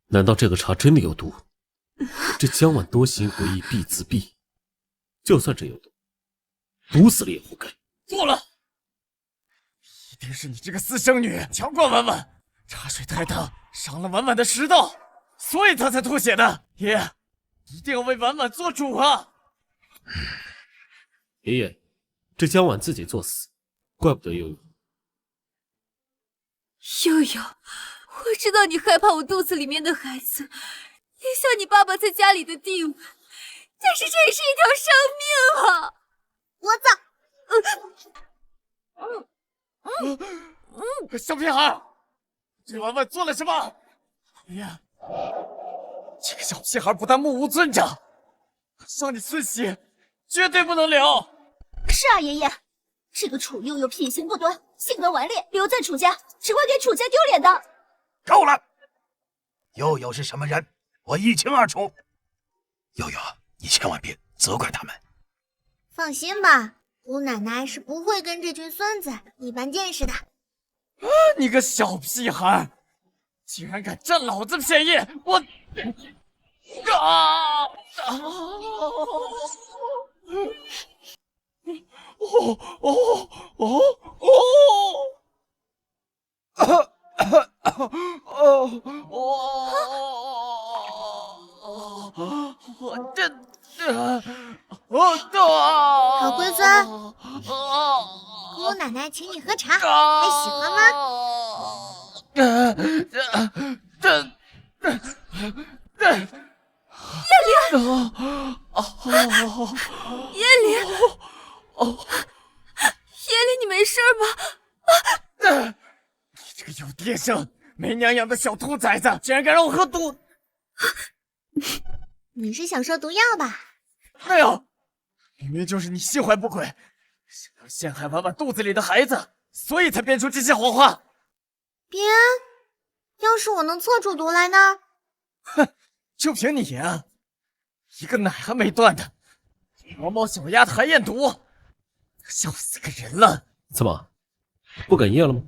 难道这个茶真的有毒？这江晚多行不义必自毙，就算真有毒，毒死了也活该。错了，一定是你这个私生女强灌婉婉，茶水太烫，伤了婉婉的食道，所以她才吐血的。爷，一定要为婉婉做主啊！爷爷，这江晚自己作死，怪不得悠悠。悠悠，我知道你害怕我肚子里面的孩子影响你爸爸在家里的地位，但是这也是一条生命啊！我走。小屁孩，这婉婉做了什么？爷爷，这个小屁孩不但目无尊长，伤你孙媳，绝对不能留。是啊，爷爷，这个楚悠悠品行不端，性格顽劣，留在楚家只会给楚家丢脸的。够了！悠悠是什么人，我一清二楚。悠悠，你千万别责怪他们。放心吧，姑奶奶是不会跟这群孙子一般见识的。你个小屁孩，竟然敢占老子便宜！我好龟孙，姑奶奶请你喝茶，还喜欢吗？叶离，叶离，你没事吧？你这个有爹生没娘养的小兔崽子，竟然敢让我喝毒！你是想说毒药吧？没有，明明就是你心怀不轨，想要陷害婉婉肚子里的孩子，所以才编出这些谎话。编？要是我能测出毒来呢？哼，就凭你啊，一个奶还没断的，毛毛小丫头还验毒，笑死个人了！怎么，不哽咽了吗？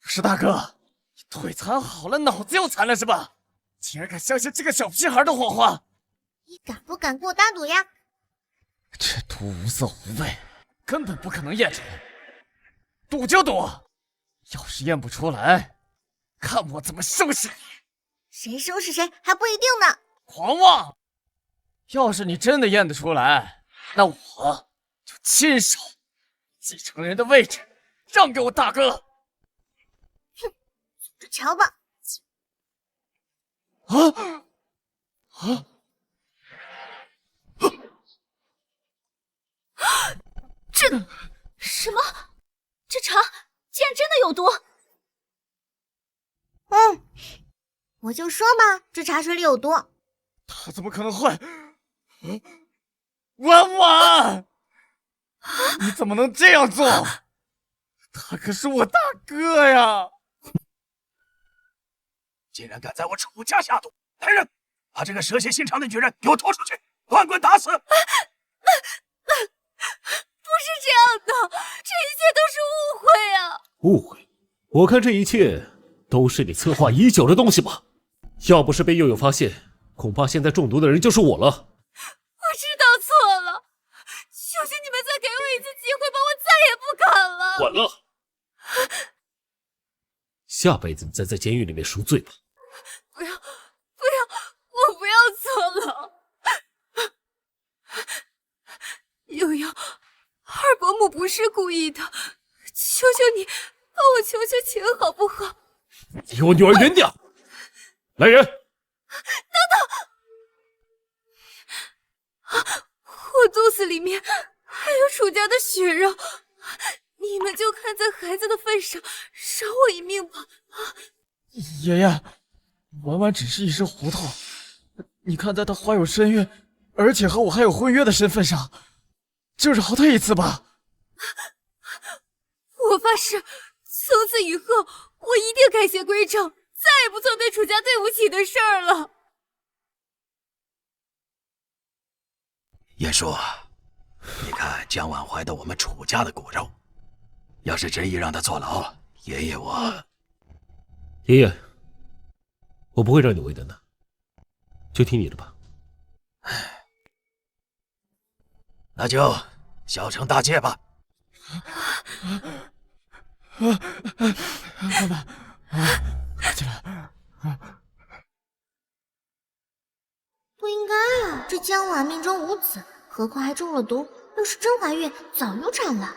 石大哥，你腿残好了，脑子又残了是吧？竟然敢相信这个小屁孩的谎话！你敢不敢给我打赌呀？这毒无色无味，根本不可能验出来。赌就赌，要是验不出来，看我怎么收拾你！谁收拾谁还不一定呢。狂妄！要是你真的验得出来，那我就亲手继承人的位置让给我大哥。哼，走着瞧吧。这什么？这茶竟然真的有毒！我就说嘛，这茶水里有毒。他怎么可能会？婉婉，你怎么能这样做？他可是我大哥呀！竟然敢在我楚家下毒！来人，把这个蛇蝎心肠的女人给我拖出去！乱棍打死！不是这样的，这一切都是误会啊！误会？我看这一切都是你策划已久的东西吧？要不是被佑佑发现，恐怕现在中毒的人就是我了。我知道错了，求求你们再给我一次机会吧，我再也不敢了。晚了，下辈子你再在监狱里面赎罪吧。不要，我不要做了。悠悠，二伯母不是故意的，求求你帮我求求情好不好？离我女儿远点！来人！我肚子里面还有楚家的血肉，你们就看在孩子的份上，饶我一命吧！爷爷，婉婉只是一时糊涂，你看在她怀有身孕，而且和我还有婚约的身份上，就饶她一次吧。我发誓，从此以后我一定改邪归正，再也不做对楚家对不起的事儿了。叶叔，你看江婉怀的我们楚家的骨肉，要是执意让他坐牢，爷爷我……爷爷，我不会让你为难的，就听你的吧。那就小惩大戒吧。不应该啊，这江婉命中无子，何况还中了毒。要是真怀孕，早就产了。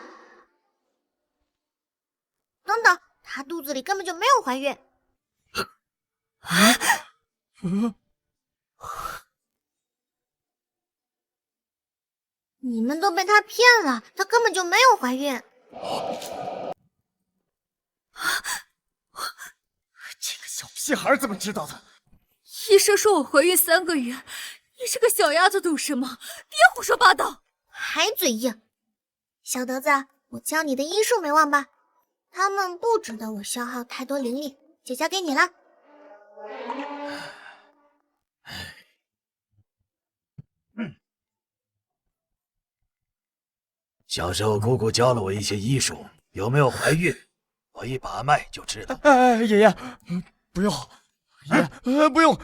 等等，她肚子里根本就没有怀孕。你们都被她骗了，她根本就没有怀孕。这个小屁孩怎么知道的？医生说我怀孕3个月，你这个小丫头懂什么？别胡说八道！还嘴硬，小德子，我教你的医术没忘吧？他们不值得我消耗太多灵力，就交给你了。小时候姑姑教了我一些医术，有没有怀孕，我一把脉就知道。爷爷，不用，爷爷，不用。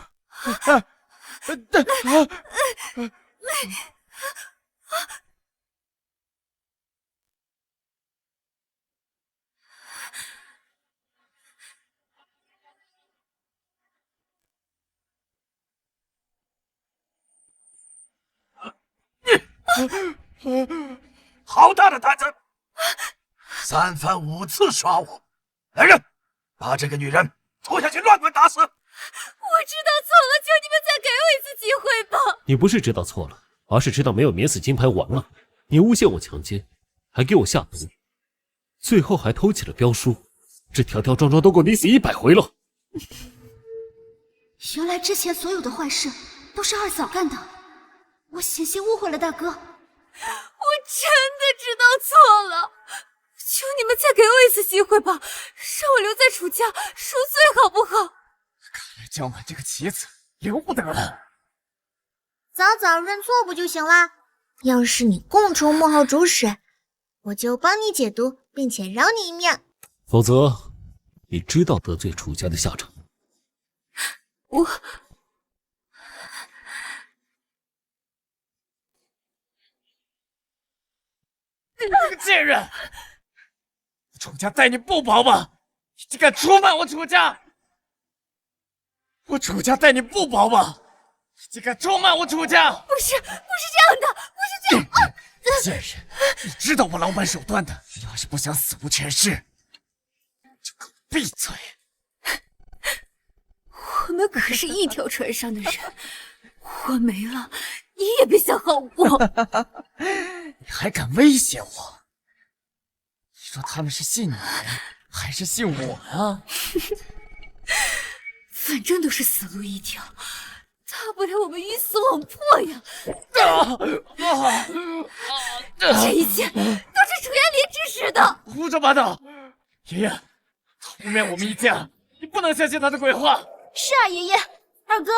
好大的胆子！3番5次耍我！来人，把这个女人拖下去乱棍打死！我知道错了，求你们再给我一次机会吧！你不是知道错了，而是知道没有免死金牌完了。你诬陷我强奸，还给我下毒，最后还偷起了镖书，这条条桩桩都够你死100回了。原来之前所有的坏事都是二嫂干的，我险些误会了大哥。我真的知道错了，求你们再给我一次机会吧，让我留在楚家赎罪好不好？看来江婉这个棋子留不得了。早早认错不就行啦？要是你供出幕后主使，我就帮你解毒，并且饶你一命。否则，你知道得罪楚家的下场。我你个贱人！楚家待你不薄吗？你竟敢出卖我楚家！我楚家待你不薄吗？你竟敢出卖我楚家！不是这样的，不是这样。贱人，你知道我老板手段的，你要是不想死无全尸，就给我闭嘴！我们可是一条船上的人，我没了，你也别想好过。你还敢威胁我？你说他们是信你还是信我呀？反正都是死路一条，大不了我们鱼死网破呀！这一切都是楚烟莲指使的。胡说八道！爷爷，他污蔑我们一家，你不能相信他的鬼话。是啊，爷爷，二哥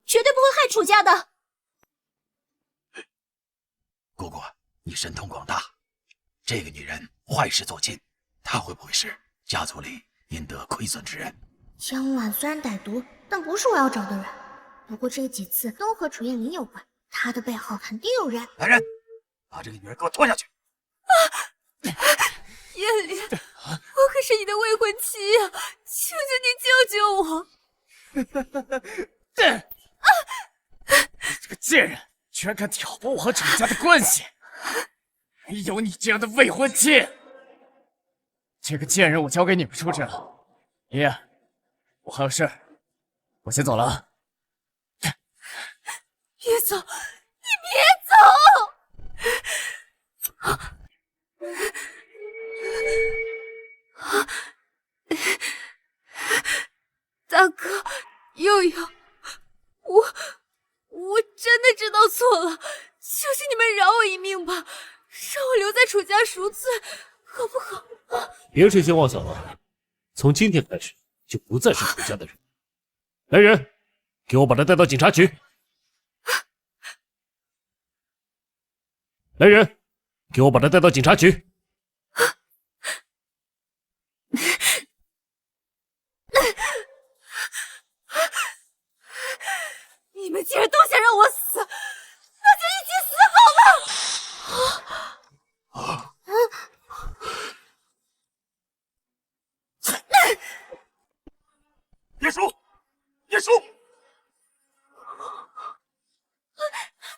绝对不会害楚家的。姑姑，你神通广大，这个女人坏事做尽，她会不会是家族里因得亏损之人？江婉虽然歹毒，但不是我要找的人。不过这几次都和楚燕玲有关，她的背后肯定有人。来人，把这个女人给我拖下去！燕玲，我可是你的未婚妻呀、求求你救救我！你这个贱人，居然敢挑拨我和楚家的关系！没有你这样的未婚妻！这个贱人我交给你们处置了。爷爷，我还有事，我先走了啊。别走，你别走！大哥，悠悠，我真的知道错了，求求你们饶我一命吧，让我留在楚家赎罪，好不好？别痴心妄想了，从今天开始就不再是楚家的人。来人，给我把他带到警察局。来人，给我把他带到警察局。你们既然都想让我死，那就一起死好了！叶叔，叶叔，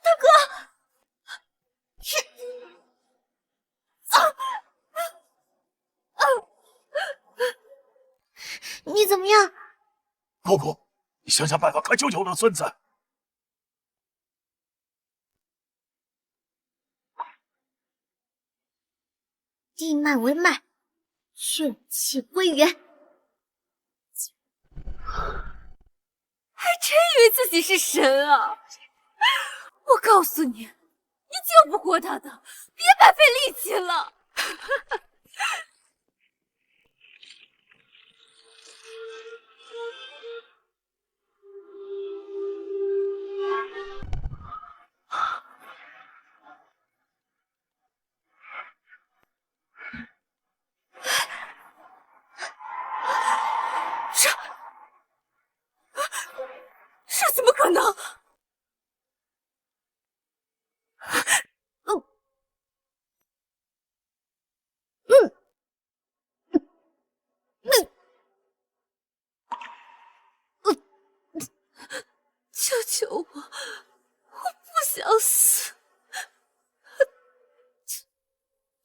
大哥，你怎么样？姑姑，你想想办法，快救救我的孙子！地脉为脉，血气归元。还真以为自己是神啊！我告诉你，你救不过他的，别白费力气了。这怎么可能？救救我！我不想死。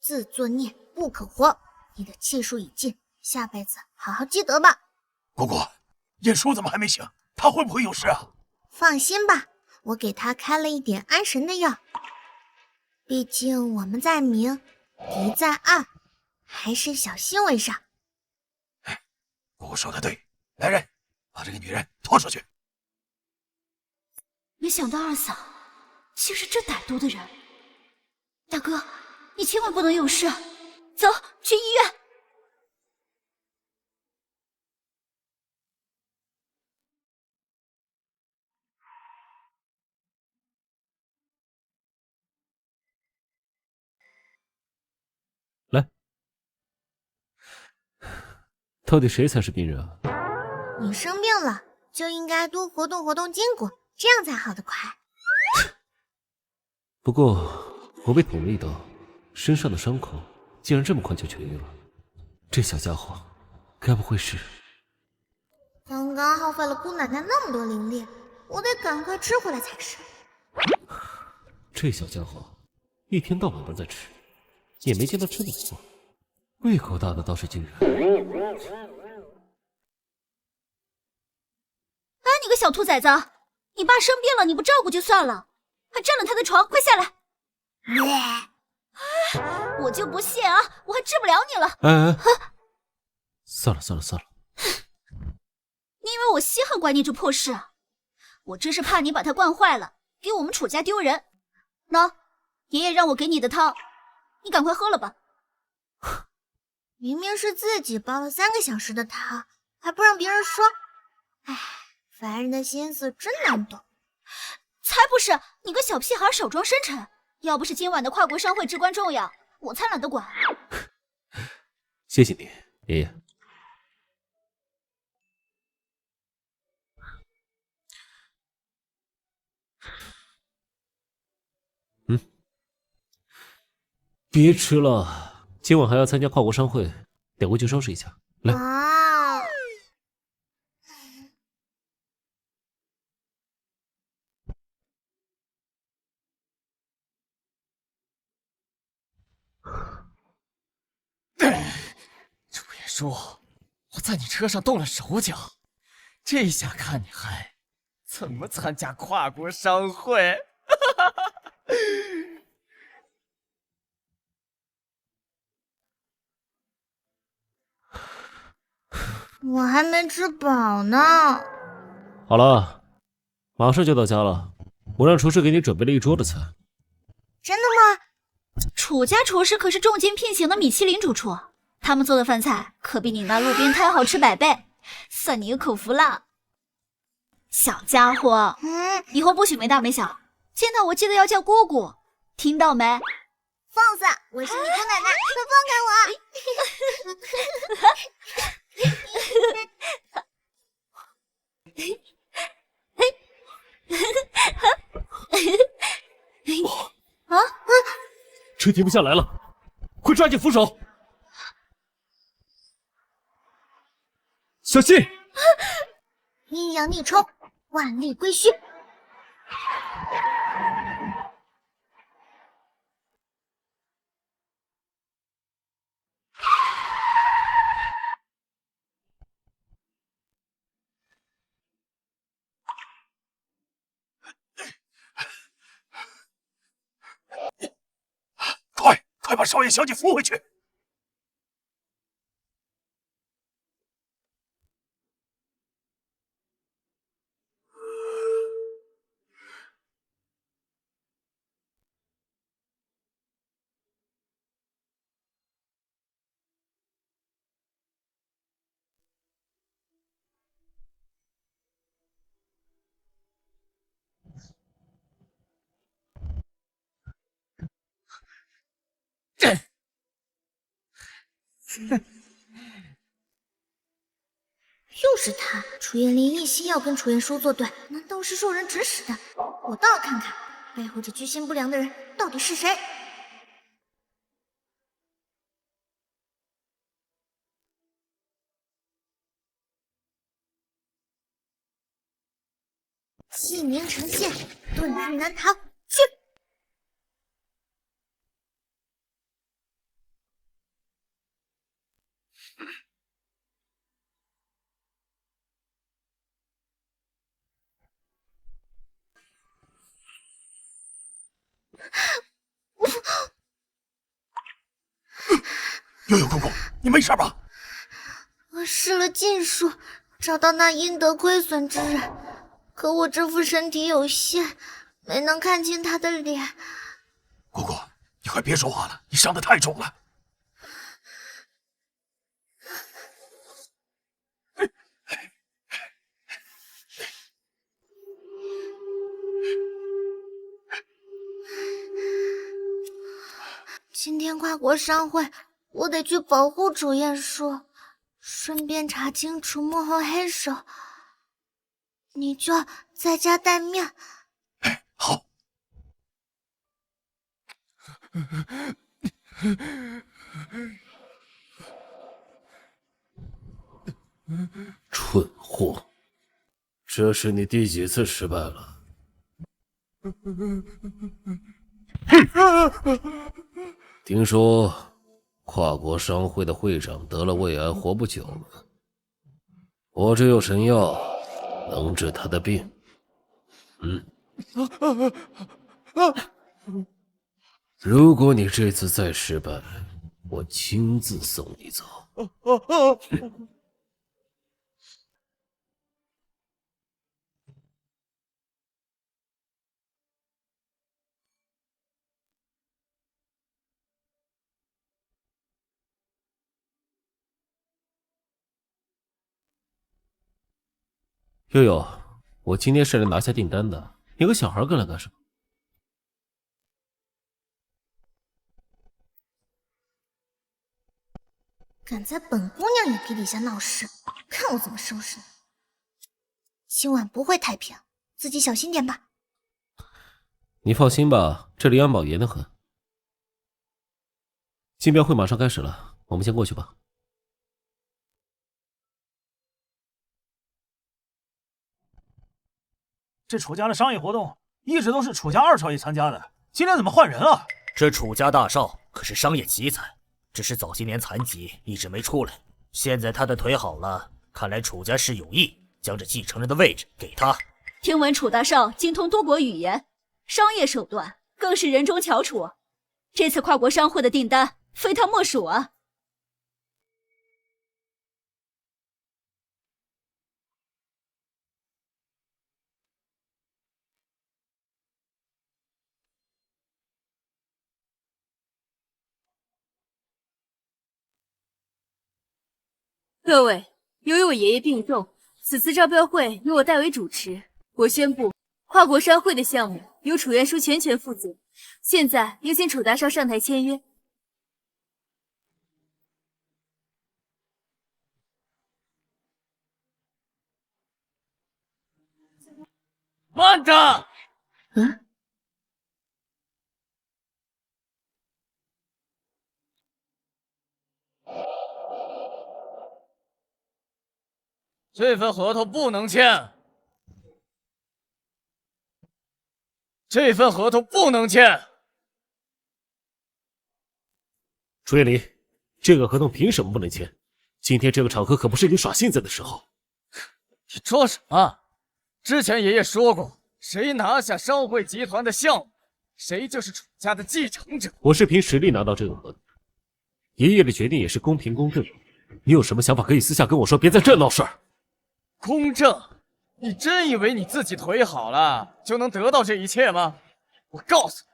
自作孽不可活，你的气数已尽，下辈子好好积德吧。姑姑，叶叔怎么还没醒？他会不会有事啊？放心吧，我给他开了一点安神的药。毕竟我们在明，敌在暗，还是小心为上。姑姑说的对，来人，把这个女人拖出去。没想到二嫂竟是这歹毒的人。大哥，你千万不能有事，走去医院。来，到底谁才是病人啊？你生病了，就应该多活动活动筋骨，这样才好得快。不过我被捅了一刀，身上的伤口竟然这么快就痊愈了。这小家伙，该不会是……刚刚耗费了姑奶奶那么多灵力，我得赶快吃回来才是。这小家伙一天到晚都在吃，也没见他吃饱过，胃口大的倒是惊人。哎，你个小兔崽子，你爸生病了你不照顾就算了，还占了他的床，快下来！我就不信啊，我还治不了你了。哎，算了算了算了，你以为我稀罕管你这破事啊？我真是怕你把他惯坏了，给我们楚家丢人。喏，爷爷让我给你的汤，你赶快喝了吧。明明是自己煲了3个小时的汤，还不让别人说。唉，凡人的心思真难懂。才不是，你个小屁孩少装深沉，要不是今晚的跨国商会至关重要，我才懒得管。谢谢你，爷爷。别吃了，今晚还要参加跨国商会，得回去收拾一下。来，啊！楚叶叔，我在你车上动了手脚，这下看你还怎么参加跨国商会？我还没吃饱呢。好了，马上就到家了，我让厨师给你准备了一桌的菜。真的吗？楚家厨师可是重金聘请的米其林主厨，他们做的饭菜可比你那路边摊好吃100倍，算你有口福了。小家伙，以后不许没大没小，见到我记得要叫姑姑，听到没？放肆！我是你姑奶奶，快放开我！车停不下来了，快抓紧扶手！小心！阴阳逆冲，万力归虚。快把少爷小姐扶回去！又是他！楚燕林一心要跟楚燕叔作对，难道是受人指使的？我倒要看看背后这居心不良的人到底是谁。气凝成线，遁入难逃。去！悠悠姑姑，你没事吧？我施了禁术，找到那阴德亏损之人，可我这副身体有限，没能看清他的脸。姑姑，你快别说话了，你伤得太重了。今天跨国商会，我得去保护楚燕叔，顺便查清楚幕后黑手。你就在家待命。好。蠢货，这是你第几次失败了？听说跨国商会的会长得了胃癌，活不久了。我这有神药，能治他的病。如果你这次再失败，我亲自送你走。悠悠，我今天是来拿下订单的，你和小孩跟来干什么？敢在本姑娘眼皮底下闹事，看我怎么收拾你！今晚不会太平，自己小心点吧。你放心吧，这里安保严得很。竞标会马上开始了，我们先过去吧。这楚家的商业活动一直都是楚家二少爷参加的，今天怎么换人了？这楚家大少可是商业奇才，只是早些年残疾一直没出来，现在他的腿好了，看来楚家是有意将这继承人的位置给他。听闻楚大少精通多国语言，商业手段更是人中翘楚，这次跨国商会的订单非他莫属啊！各位，由于我爷爷病重，此次招标会由我代为主持。我宣布，跨国商会的项目由楚元书全权负责。现在有请楚大少上台签约。慢着！这份合同不能签，这份合同不能签。楚月林，这个合同凭什么不能签？今天这个场合可不是你耍性子的时候。你说什么？之前爷爷说过，谁拿下商会集团的项目，谁就是楚家的继承者。我是凭实力拿到这个合同，爷爷的决定也是公平公正。你有什么想法可以私下跟我说，别在这闹事儿。公正？你真以为你自己腿好了就能得到这一切吗？我告诉你，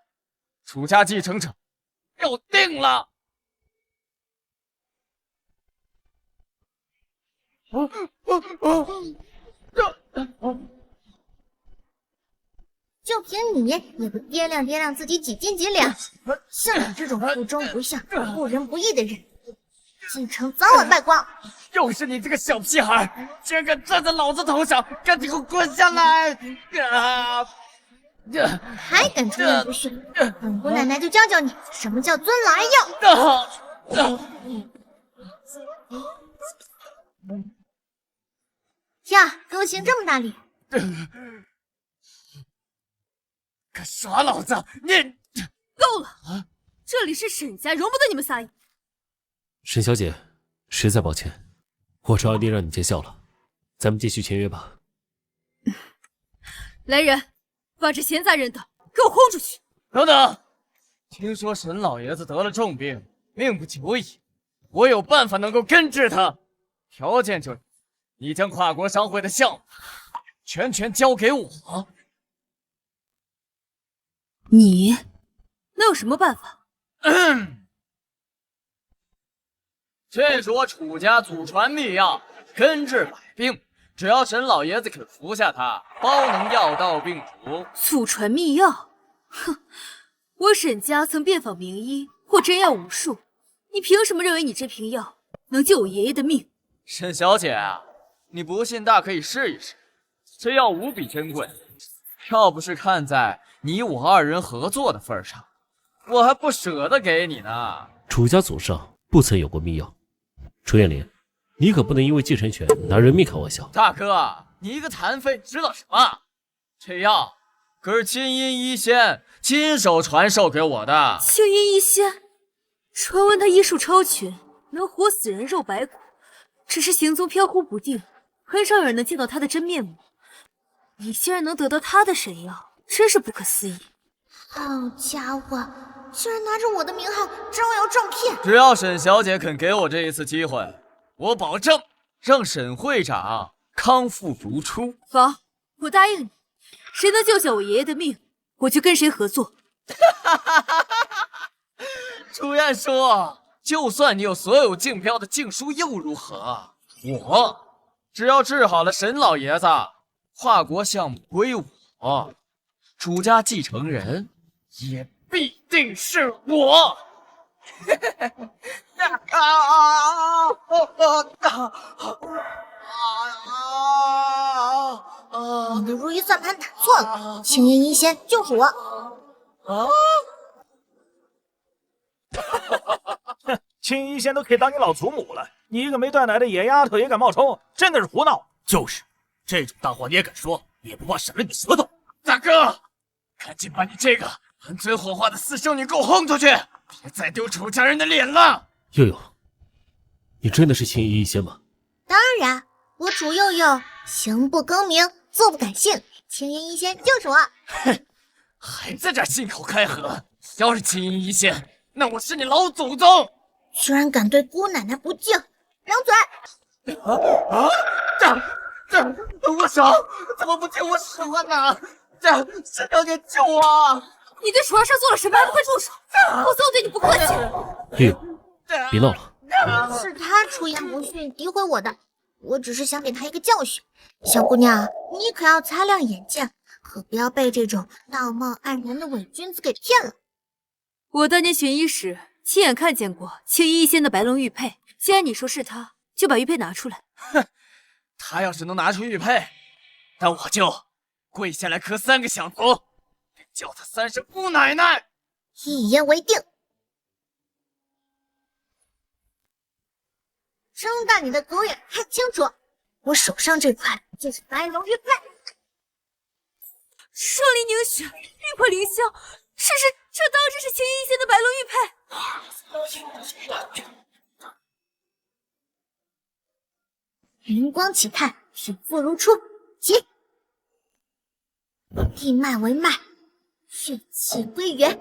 楚家继承者要定了。就凭你也不掂量掂量自己几斤几两，像你这种不忠不孝、不仁不义的人，继承早晚败光。又是你这个小屁孩，竟然敢站在老子头上，赶紧给我滚下来！还敢出言不逊，本姑奶奶就教教你什么叫尊老爱幼。呀，给我行这么大礼！敢耍老子！你够了！这里是沈家，容不得你们撒野。沈小姐，实在抱歉，我找二弟让你见笑了，咱们继续签约吧。来人，把这闲杂人等给我轰出去！等等，听说沈老爷子得了重病，命不久矣，我有办法能够根治他，条件就是你将跨国商会的项目全交给我。你能有什么办法？这是我楚家祖传秘药，根治百病，只要沈老爷子肯服下它，包能药到病除。祖传秘药？哼，我沈家曾遍访名医，或真药无数，你凭什么认为你这瓶药能救我爷爷的命？沈小姐啊，你不信大可以试一试，这药无比珍贵，要不是看在你我二人合作的份上，我还不舍得给你呢。楚家祖上不曾有过秘药，楚燕林，你可不能因为继承权拿人命开玩笑。大哥，你一个残废知道什么？这药可是青音医仙亲手传授给我的。青音医仙，传闻他医术超群，能活死人肉白骨，只是行踪飘忽不定，很少有人能见到他的真面目。你竟然能得到他的神药，真是不可思议！好家伙，居然拿着我的名号招摇撞骗！只要沈小姐肯给我这一次机会，我保证让沈会长康复如初。好，我答应你，谁能救下我爷爷的命，我就跟谁合作。楚燕叔，就算你有所有竞标的竞书又如何？我只要治好了沈老爷子，跨国项目归我，楚家继承人也必定是我。你的如意算盘打错了，青叶一仙就是我。青衣仙都可以当你老祖母了，你一个没断奶的野丫头也敢冒充，真的是胡闹！就是，这种大话你也敢说，也不怕闪了你舌头！大哥，赶紧把你这个满嘴谎话的私生女给我轰出去，别再丢楚家人的脸了！悠悠，你真的是青衣一仙吗？当然，我楚佑佑行不更名，坐不改姓，青叶一仙就是我。哼，还在这信口开河！要是青衣一仙，那我是你老祖宗！居然敢对姑奶奶不敬，两嘴！我手怎么不听我使唤呢？神妖姐救我！你对楚儿上做了什么？还不快住手！否则我对你不客气。悠悠，别闹了。是他出言不逊，诋毁我的，我只是想给他一个教训。小姑娘，你可要擦亮眼睛，可不要被这种道貌岸然的伪君子给骗了。我当年寻医时，亲眼看见过青衣一仙的白龙玉佩。既然你说是他，就把玉佩拿出来。哼，他要是能拿出玉佩，那我就跪下来磕3个响头，叫他3声姑奶奶。一言为定。睁大你的狗眼看清楚，我手上这块就是白龙玉佩。圣灵凝血，玉魄凌霄，这当真是青衣一仙的白龙玉佩？灵光起探，水复如初，起！地脉为脉，血气归元。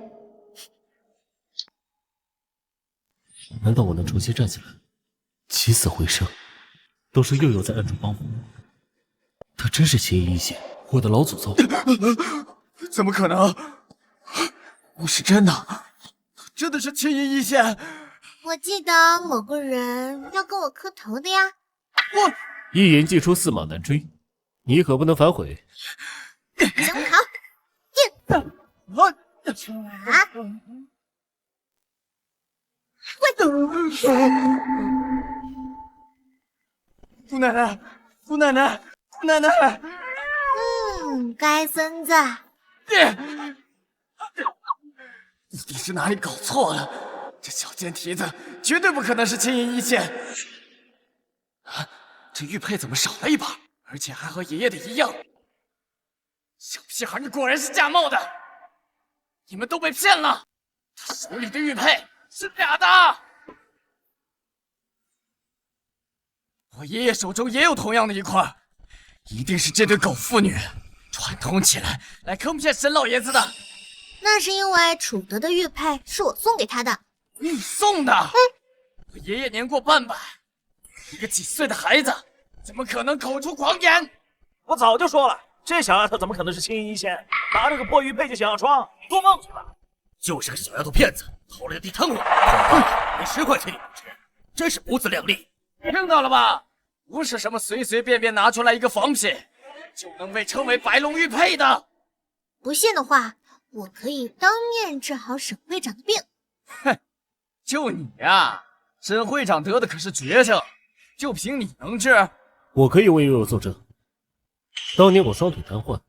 难道我能重新站起来，起死回生？都是佑佑在暗中帮我。他真是青衣一仙，我的老祖宗！怎么可能？不是真的，真的是青衣一仙。我记得某个人要跟我磕头的呀。一言既出，驷马难追，你可不能反悔。想好，定！姑奶奶，姑奶奶，姑奶奶！该孙子！一定是哪里搞错了，这小贱蹄子绝对不可能是青衣一仙。啊，这玉佩怎么少了一把，而且还和爷爷的一样？小屁孩，你果然是假冒的！你们都被骗了，他手里的玉佩是假的。我爷爷手中也有同样的一块，一定是这对狗妇女串通起来坑骗沈老爷子的。那是因为楚德的玉佩是我送给他的。你送的？我爷爷年过半百，一个几岁的孩子怎么可能口出狂言？我早就说了，这小丫头怎么可能是青衣一仙？拿着个破玉佩就想要装，做梦去吧！就是个小丫头片子，偷来的地摊货，连10块钱也不值，真是不自量力！听到了吧？不是什么随随便便拿出来一个仿品就能被称为白龙玉佩的。不信的话，我可以当面治好沈会长的病。哼，就你呀，沈会长得的可是绝症，就凭你能治？我可以为悠悠作证，当年我双腿瘫痪，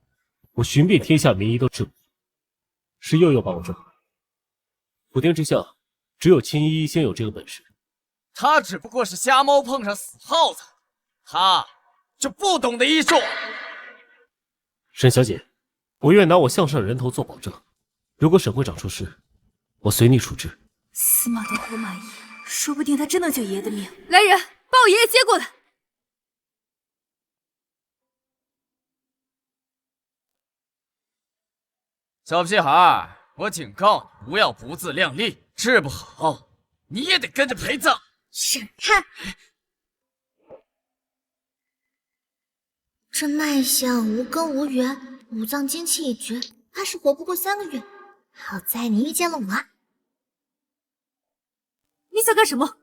我寻遍天下名医都治不好，是悠悠把我治好。普天之下，只有青衣仙有这个本事。他只不过是瞎猫碰上死耗子，他就不懂得医术。沈小姐，我愿拿我项上人头做保证，如果沈会长出事，我随你处置。司马的活马医，说不定他真能救爷爷的命。来人，把我爷爷接过来。小屁孩，我警告你，不要不自量力，治不好你也得跟着陪葬。闪开！这脉象无根无源，五脏精气已绝，怕是活不过3个月。好在你遇见了我。你想干什么？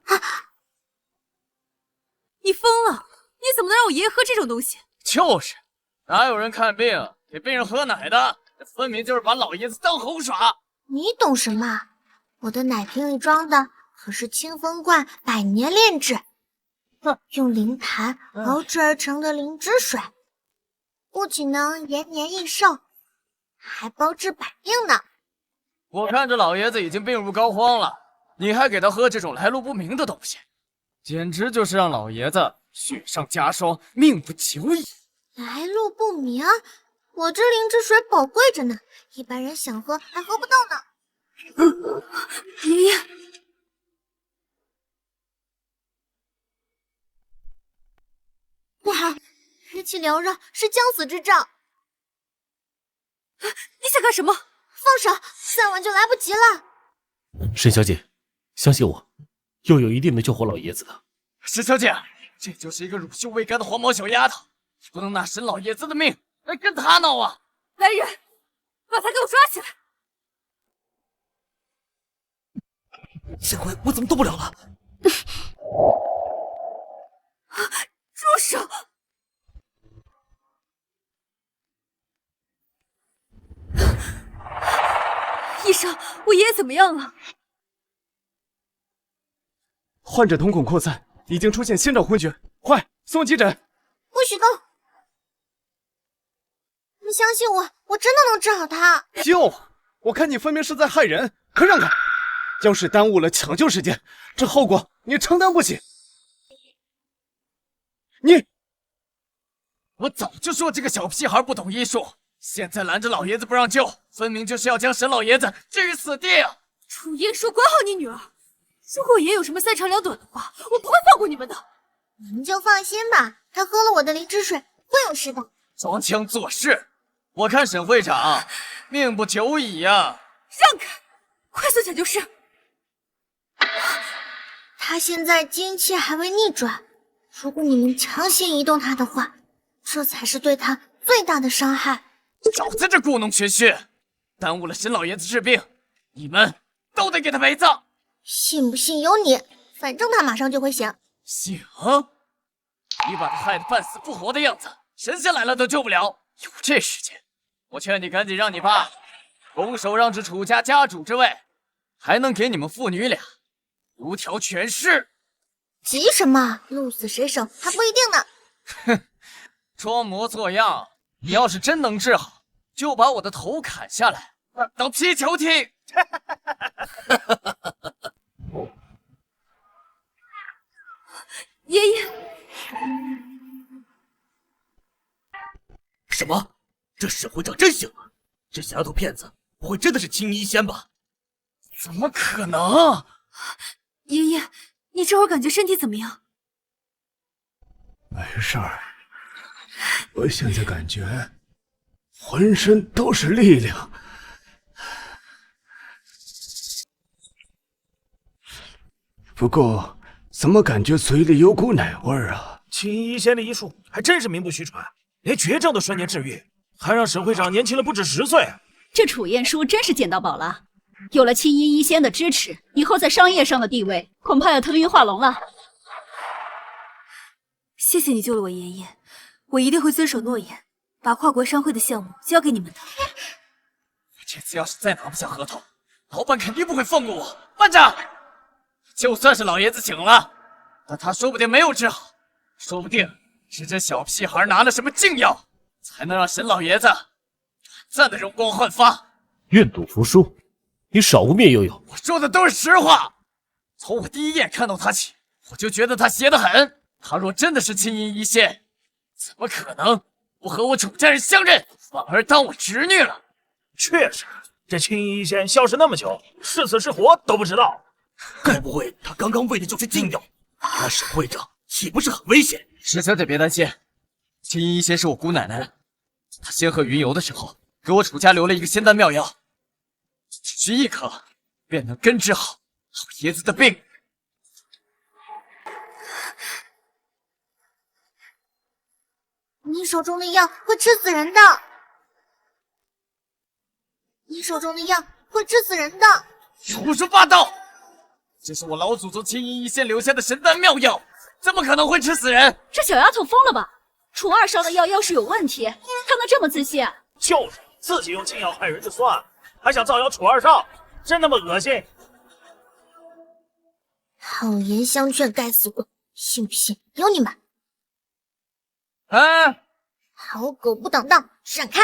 你疯了！你怎么能让我爷爷喝这种东西？就是，哪有人看病给病人喝奶的？这分明就是把老爷子当猴耍。你懂什么？我的奶瓶里装的可是清风观百年炼制，用灵檀熬制而成的灵芝水，不仅能延年益寿，还包治百病呢。我看这老爷子已经病入膏肓了，你还给他喝这种来路不明的东西，简直就是让老爷子雪上加霜，命不久矣。来路不明？我这灵芝水宝贵着呢，一般人想喝还喝不到呢。爷爷，不好，日气缭绕是将死之兆。你想干什么？放手，再晚就来不及了。沈小姐，相信我，悠悠一定能救活老爷子的。沈小姐，这就是一个乳臭未干的黄毛小丫头，你不能拿沈老爷子的命来跟他闹啊！来人，把他给我抓起来！下回我怎么动不了了？住手！医生，我爷爷怎么样了？患者瞳孔扩散，已经出现先兆昏厥，快送急诊！不许动！你相信我，我真的能治好他。救！我看你分明是在害人，快让开！要是耽误了抢救时间，这后果你承担不起。我早就说这个小屁孩不懂医术，现在拦着老爷子不让救，分明就是要将沈老爷子置于死地啊！楚燕说管好你女儿，如果我爷有什么三长两短的话，我不会放过你们的。你们就放心吧，他喝了我的灵芝水会有事的。装腔作势，我看沈会长命不久矣呀！让开，快速抢救室。他现在基因期还未逆转，如果你们强行移动他的话，这才是对他最大的伤害。少在这故弄玄虚，耽误了沈老爷子治病，你们都得给他陪葬。信不信由你，反正他马上就会醒。醒？你把他害得半死不活的样子，神仙来了都救不了。有这时间，我劝你赶紧让你爸拱手让至楚家家主之位，还能给你们父女俩如条全尸。急什么？鹿死谁手还不一定呢。哼，装模作样。你要是真能治好，就把我的头砍下来当皮球踢。爷爷，什么？这沈会长真行啊！这小丫头片子不会真的是青衣仙吧？怎么可能？爷爷，你这会儿感觉身体怎么样？没事儿，我现在感觉浑身都是力量。不过，怎么感觉嘴里有股奶味儿啊？青衣仙的医术还真是名不虚传，连绝症都瞬间治愈，还让沈会长年轻了不止10岁。这楚燕书真是捡到宝了，有了青衣医仙的支持，以后在商业上的地位恐怕要腾云化龙了。谢谢你救了我爷爷，我一定会遵守诺言，把跨国商会的项目交给你们的。这次要是再拿不下合同，老板肯定不会放过我。班长，就算是老爷子醒了，但他说不定没有治好，说不定是这小屁孩拿了什么禁药，才能让沈老爷子短暂的容光焕发。愿赌服输，你少污蔑悠悠。我说的都是实话，从我第一眼看到他起，我就觉得他邪得很。他若真的是青衣一线，怎么可能不和我楚家人相认，反而当我侄女了？确实，这青衣一仙消失那么久，是死是活都不知道。该不会他刚刚喂的就是禁药？那沈会长岂不是很危险？石小姐别担心，青衣一仙是我姑奶奶，她仙鹤云游的时候给我楚家留了一个仙丹妙药，只需1颗便能根治好老爷子的病。你手中的药会吃死人的，你手中的药会吃死人的。胡说八道！这是我老祖宗青衣一仙留下的神丹妙药，怎么可能会吃死人？这小丫头疯了吧？楚二烧的药要是有问题，她能这么自信？就是自己用禁药害人就算了，还想造谣楚二少，真他妈恶心！好言相劝，该死鬼，信不信有你们！哎，好狗不挡道，闪开！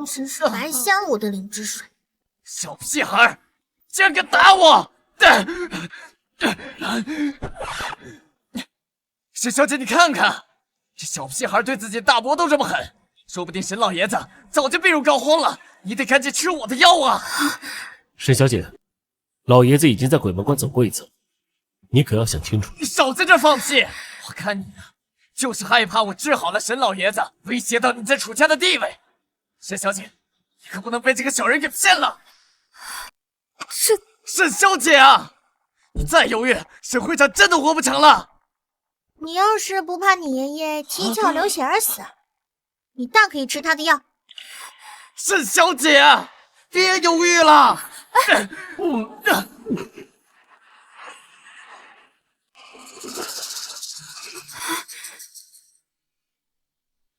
真是白瞎了我的灵之水！小屁孩，竟然敢打我！沈小姐，你看看，这小屁孩对自己大伯都这么狠，说不定沈老爷子早就病入膏肓了。你得赶紧吃我的药啊！沈小姐，老爷子已经在鬼门关走过一次，你可要想清楚。你少在这放屁！我看你啊，就是害怕我治好了沈老爷子，威胁到你在楚家的地位。沈小姐，你可不能被这个小人给骗了。沈小姐啊，你再犹豫，沈会长真的活不成了。你要是不怕你爷爷七窍流血而死，你大可以吃他的药。沈小姐，别犹豫了。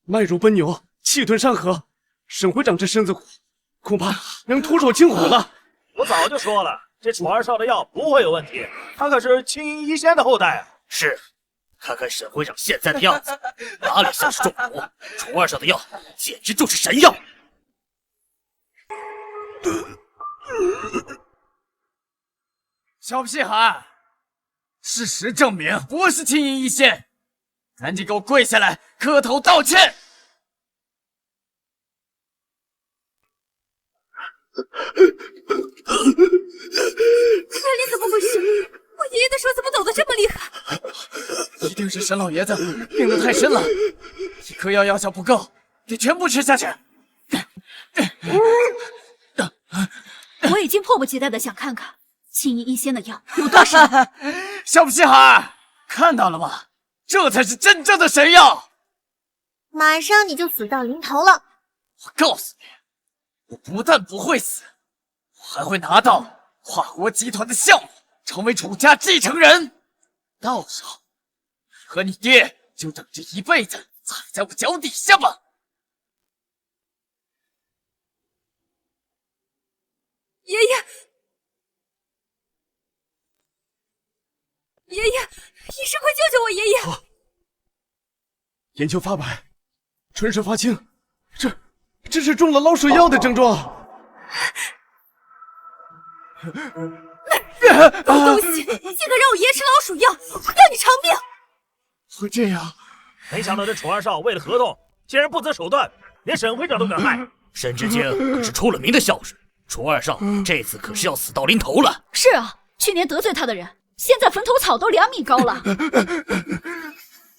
迈如奔牛，气吞山河。沈会长这身子骨，恐怕能徒手擒虎了。我早就说了，这楚二少的药不会有问题，他可是青云一仙的后代啊。是，看看沈会长现在的样子，哪里像是中毒？楚二少的药简直就是神药。小屁孩，事实证明不是青云一仙，赶紧给我跪下来磕头道歉！这里怎么回事？我爷爷的手怎么抖得这么厉害？一定是沈老爷子病得太深了，一颗药药效不够，得全部吃下去。我已经迫不及待的想看看青云一仙的药有多神。小屁孩，看到了吗？这才是真正的神药！马上你就死到临头了。我告诉你，我不但不会死，我还会拿到跨国集团的项目，成为楚家继承人。到时候，你和你爹就等着一辈子踩在我脚底下吧。爷爷，爷爷，医生快救救我爷爷！眼球发白，唇舌发青，这是中了老鼠药的症状。狗东西，竟敢让我爷吃老鼠药，要你偿命！会这样？没想到这楚二少为了合同，竟然不择手段，连沈会长都敢害。沈知京可是出了名的孝顺，楚二少这次可是要死到临头了。是啊，去年得罪他的人，现在坟头草都2米高了。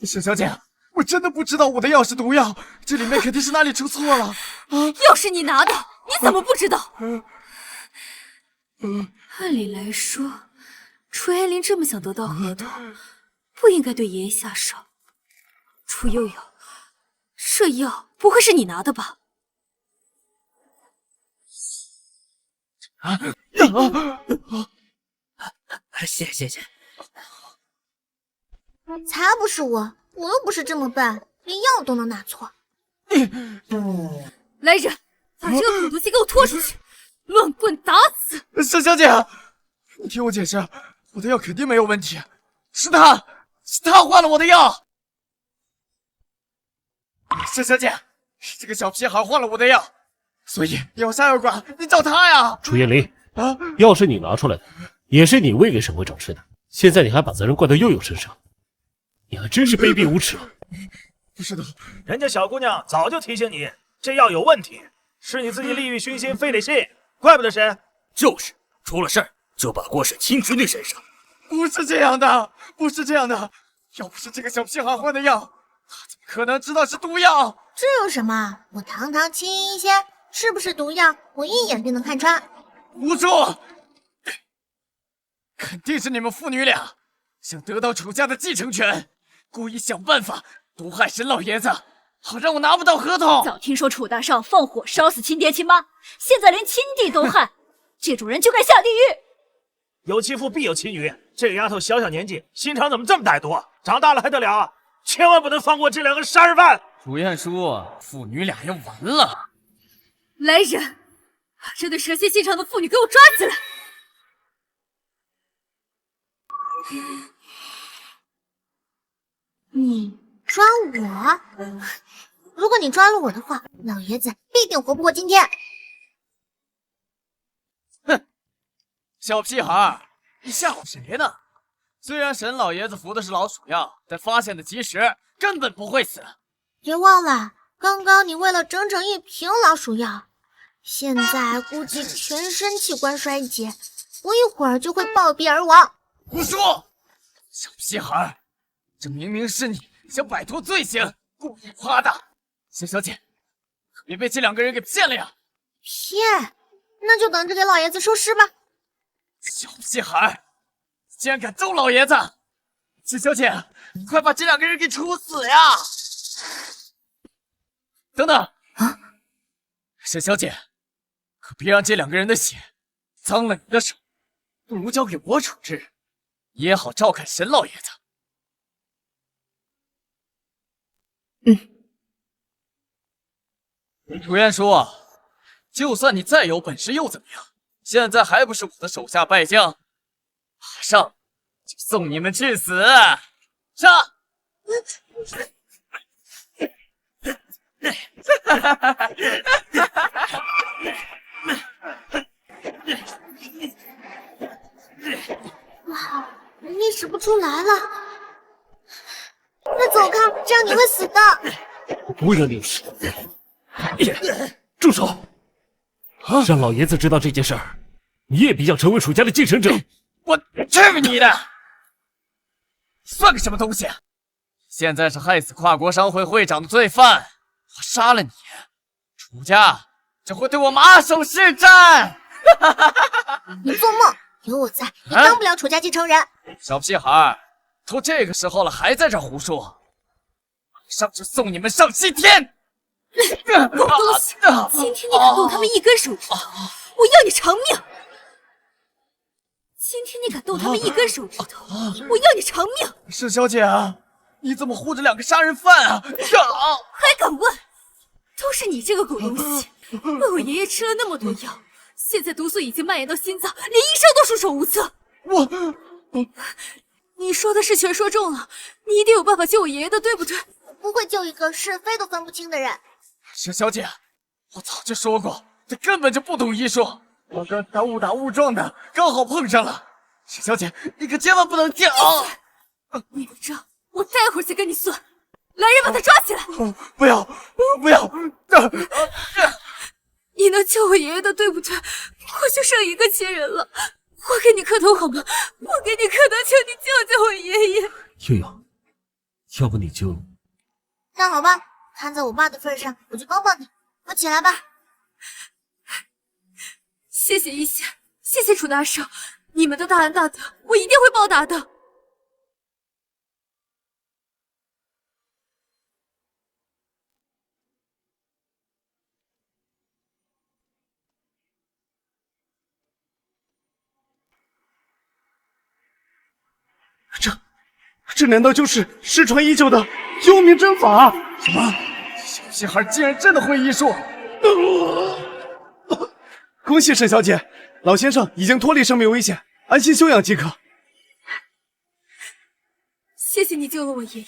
沈小姐，我真的不知道我的药是毒药，这里面肯定是哪里出错了。药是你拿的，你怎么不知道？按理来说，楚妍林这么想得到合同，不应该对爷爷下手。楚悠悠，这药不会是你拿的吧？谢谢。才不是我，我又不是这么笨，连药都能拿错。来人，把这个苦毒计给我拖出去，乱棍打死！沈小姐，你听我解释，我的药肯定没有问题，是他换了我的药。沈小姐，是这个小屁孩换了我的药，所以要杀要剐，你找他呀！楚燕林，药是你拿出来的，也是你喂给沈会长吃的，现在你还把责任怪到佑佑身上，你还真是卑鄙无耻啊！不是的，人家小姑娘早就提醒你，这药有问题，是你自己利欲熏心，非得信，怪不得谁。就是出了事儿就把锅甩亲侄女身上。不是这样的，不是这样的，要不是这个小屁孩换的药，他怎么可能知道是毒药？这有什么？我堂堂青云一仙，是不是毒药，我一眼便能看穿。胡说！肯定是你们父女俩想得到楚家的继承权，故意想办法毒害沈老爷子，好让我拿不到合同。早听说楚大少放火烧死亲爹亲妈，现在连亲弟都害，这种人就该下地狱。有其父必有其女，这个丫头小小年纪，心肠怎么这么歹毒？长大了还得了啊！千万不能放过这2个杀人犯！楚彦叔，父女俩要完了！来人，把这对蛇蝎心肠的妇女给我抓起来！你抓我？如果你抓了我的话，老爷子必定活不过今天。哼，小屁孩，你吓唬谁呢？虽然沈老爷子服的是老鼠药，但发现的及时，根本不会死。别忘了，刚刚你喂了整整1瓶老鼠药，现在估计全身器官衰竭，不一会儿就会暴毙而亡。胡说！小屁孩，这明明是你想摆脱罪行，故意夸大。沈小姐，可别被这2个人给骗了呀！骗？那就等着给老爷子收尸吧。小屁孩，竟然敢咒老爷子！沈小姐，快把这2个人给处死呀！等等啊，沈小姐，可别让这2个人的血脏了你的手，不如交给我处置，也好照看沈老爷子。楚燕说，就算你再有本事又怎么样？现在还不是我的手下败将，马上就送你们去死！上！哇，你使不出来了，快走开，这样你会死的。不让你死！住手！让老爷子知道这件事儿，你也必将成为楚家的继承者。我去你的！算个什么东西？现在是害死跨国商会会长的罪犯，我杀了你，楚家就会对我马首是瞻。你做梦！有我在，你当不了楚家继承人。小屁孩，都这个时候了，还在这胡说！马上就送你们上西天！狗东西！今天你敢动他们1根手指头，我要你偿命！今天你敢动他们1根手指头，我要你偿命！沈小姐啊，你怎么护着2个杀人犯啊？还敢问？都是你这个狗东西，喂我爷爷吃了那么多药，现在毒素已经蔓延到心脏，连医生都束手无策。你说的是全说中了，你一定有办法救我爷爷的，对不对？我不会救一个是非都分不清的人。沈小姐，我早就说过，他根本就不懂医术。我刚才误打误撞的，刚好碰上了。沈小姐，你可千万不能跳！你的账我待会儿再跟你算。来人，把他抓起来！不要，不要！你能救我爷爷的，对不对？我就剩1个亲人了，我给你磕头好吗？我给你磕头，求你救救我爷爷！悠悠，要不你就……那好吧，看在我爸的份上，我就帮帮你。快起来吧。谢谢一仙，谢谢楚大圣，你们的大恩大德，我一定会报答的。这难道就是失传已久的幽冥真法？什么？小屁孩竟然真的会医术！恭喜沈小姐，老先生已经脱离生命危险，安心休养即可。谢谢你救了我爷爷，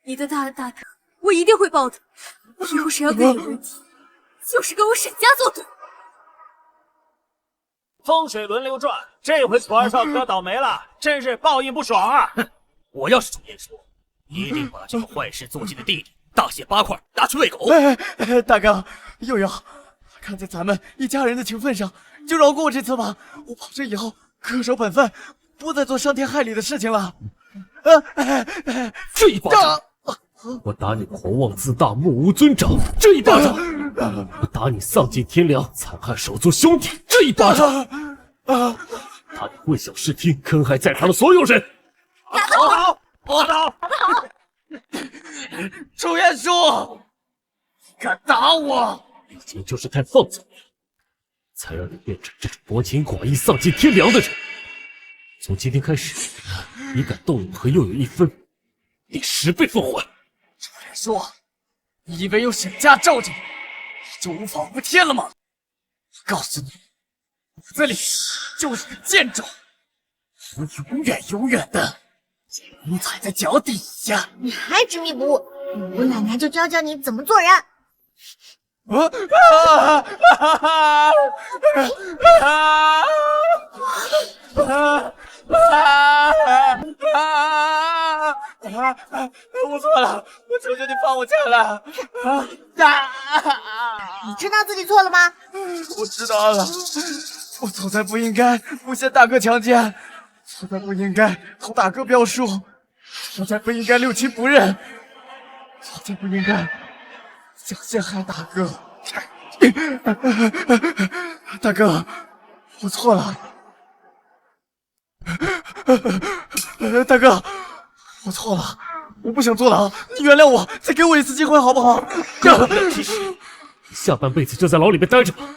你的大恩大德我一定会报的。以后谁要跟你有问题，就是跟我沈家作对。风水轮流转，这回楚二少可倒霉了，真是报应不爽啊！我要是楚燕说，一定把这个坏事做尽的弟弟大卸8块，拿去喂狗。大哥，悠悠，看在咱们一家人的情分上，就饶过我这次吧。我保证以后恪守本分，不再做伤天害理的事情了。这一巴掌，我打你狂妄自大、目无尊长；这一巴掌，我打你丧尽天良、残害手足兄弟；这一巴掌，打你混淆视听、坑害在场的所有人。打得好！楚燕叔，敢打我！你今就是太放纵了，才让你变成这种薄情寡义、丧尽天良的人。从今天开始，你敢动我和悠悠一分，你10倍奉还。楚燕叔，你以为有沈家罩着你，就无法无天了吗？我告诉你，骨子里就是个贱种，永远永远的你踩在脚底下。你还执迷不悟，我奶奶就教教你怎么做人。我错了，我求求你放我下来！你知道自己错了吗？我知道了，我从来不应该诬陷大哥强奸，从来不应该同大哥标书，从来不应该六亲不认，从来不应该想陷害大哥。大哥，我错了。大哥，我错了，我不想坐牢，你原谅我，再给我一次机会好不好？下半辈子就在牢里面待着吧。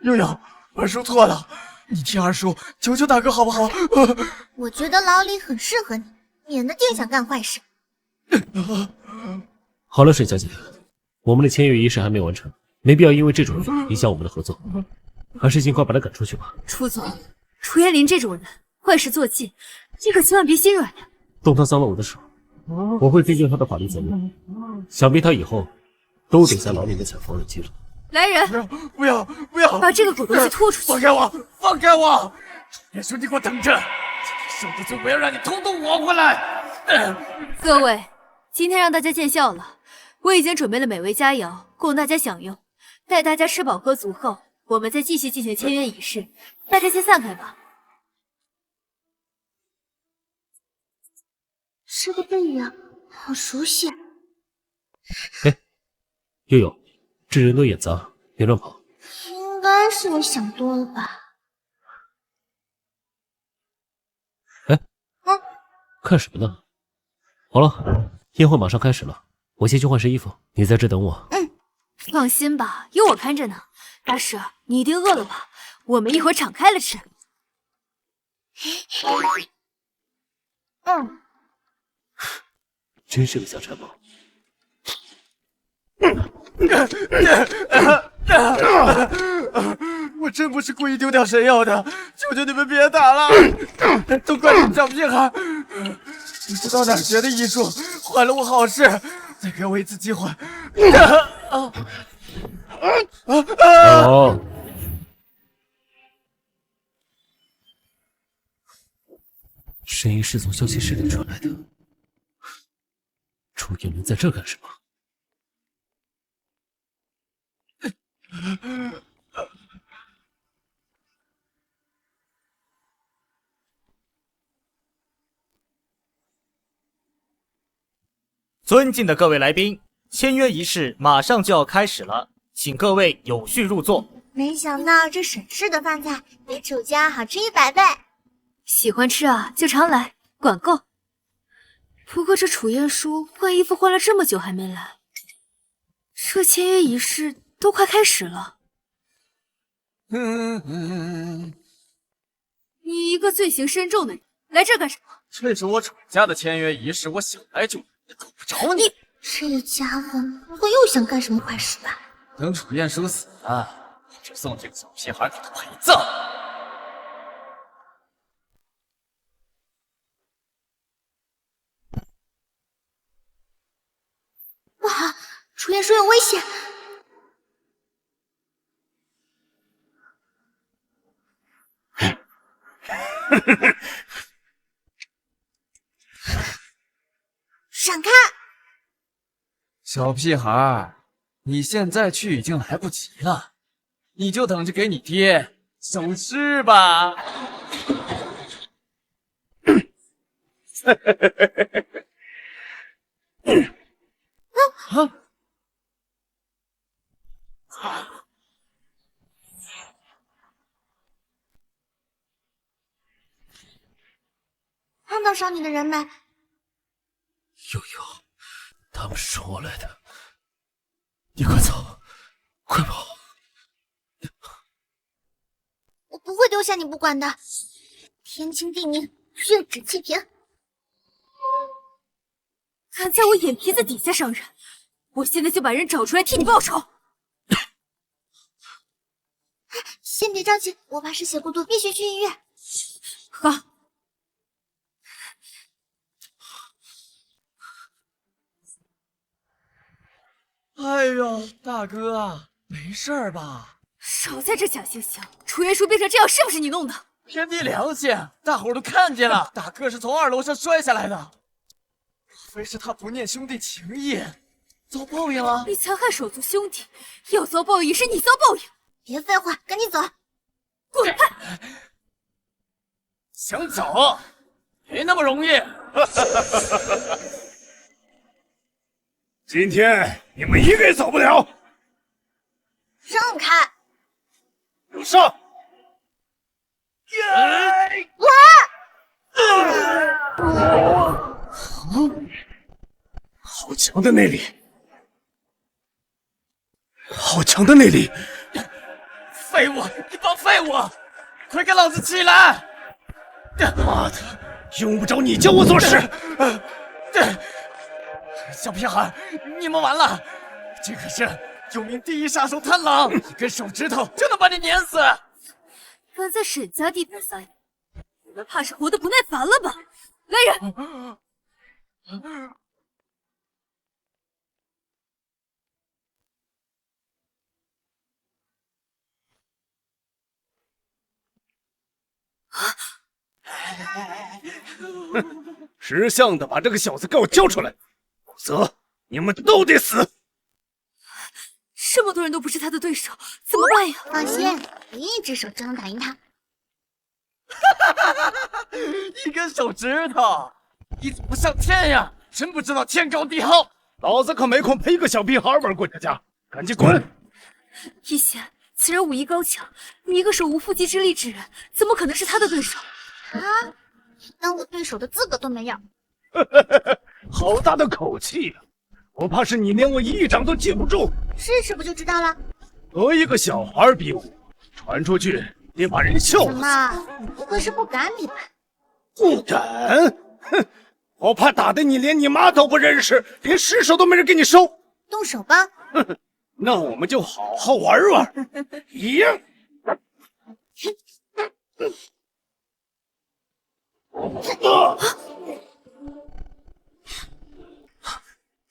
悠悠，二叔错了，你替二叔求求大哥好不好？我觉得牢里很适合你，免得定想干坏事。好了，沈小姐，我们的签约仪式还没完成，没必要因为这种人影响我们的合作，还是尽快把他赶出去吧。楚总，楚彦霖这种人坏事做尽，你可千万别心软呀！动他伤了我的手，我会追究他的法律责任。想必他以后都得在牢里面踩缝纫机了。来人，不要！把这个狗东西拖出去！放开我！放开我！别说你给我等着，今天受的罪我要让你统统还回来！各位，今天让大家见笑了，我已经准备了美味佳肴供大家享用。待大家吃饱喝足后，我们再继续进行签约仪式。大家先散开吧。这个背影好熟悉。哎，悠悠，这人多眼杂，别乱跑。应该是我想多了吧。哎，看什么呢？好了，宴会马上开始了，我先去换身衣服，你在这等我。放心吧，有我看着呢。大婶，你一定饿了吧？我们一会儿敞开了吃。真是个小馋猫。我真不是故意丢掉神药的，求求你们别打了！都怪你小屁孩，你知道哪儿学的医术，坏了我好事！再给我一次机会！哦，声音是从休息室里传来的。楚彦霖在这干什么？尊敬的各位来宾，签约仪式马上就要开始了，请各位有序入座。没想到这沈氏的饭菜比楚家好吃100倍。喜欢吃啊，就常来，管够。不过这楚彦舒换衣服换了这么久还没来，这签约仪式都快开始了。你一个罪行深重的人，来这干什么？这是我楚家的签约仪式，我想来就来，够不着你。这家伙不会又想干什么坏事吧？等楚彦舒死了，我就送这个小屁孩给他陪葬。不好，楚彦舒有危险！闪开！小屁孩，你现在去已经来不及了，你就等着给你爹收尸吧。看到伤你的人没？悠悠，他们是冲我来的，你快走，快跑！我不会丢下你不管的。天清地明，血指气平。敢在我眼皮子底下伤人，我现在就把人找出来替你报仇。先别着急，我爸失血过多，必须去医院。好，哎呦，大哥，没事吧？少在这假惺惺！楚元书变成这样是不是你弄的？天地良心，大伙儿都看见了，大哥是从2楼上摔下来的。莫非是他不念兄弟情义，遭报应了？你残害手足兄弟，要遭报应也是你遭报应。别废话，赶紧走！滚开！想走，没那么容易。今天你们一个也走不了。让开！给我上！好强的内力！好强的内力！废物！你帮废物！快给老子起来！妈的，用不着你教我做事！小屁孩，你们完了！这可是有名第一杀手贪狼，一根手指头就能把你碾死！敢在沈家地盘撒野，你们怕是活得不耐烦了吧？来人！识相的把这个小子给我交出来，否则你们都得死！这么多人都不是他的对手，怎么办呀？放心，我一只手就能打赢他。一根手指头，你怎么不上天呀？真不知道天高地厚！老子可没空陪一个小屁孩玩过家家，赶紧滚！一贤，此人武艺高强，你一个手无缚鸡之力之人，怎么可能是他的对手？啊，当我对手的资格都没有。好大的口气呀！我怕是你连我一掌都接不住。试试不就知道了？和一个小孩比武，传出去得把人笑死。什么？你不会是不敢比吧？不敢？哼！我怕打得你连你妈都不认识，连尸首都没人给你收。动手吧！哼哼，那我们就好好玩玩，一样。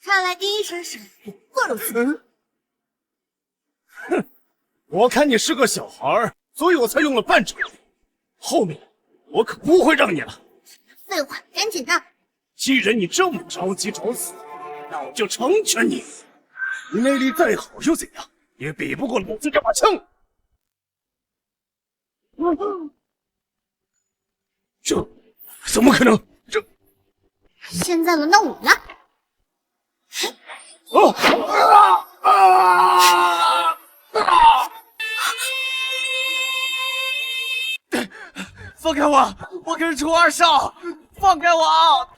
看来第一身手不如此。哼，我看你是个小孩，所以我才用了半掌。后面我可不会让你了。废话，赶紧的！既然你这么着急找死，那我就成全你。你内力再好又怎样，也比不过老子这把枪。这怎么可能？这现在轮到我了。放开我！我可是楚二少，放开我！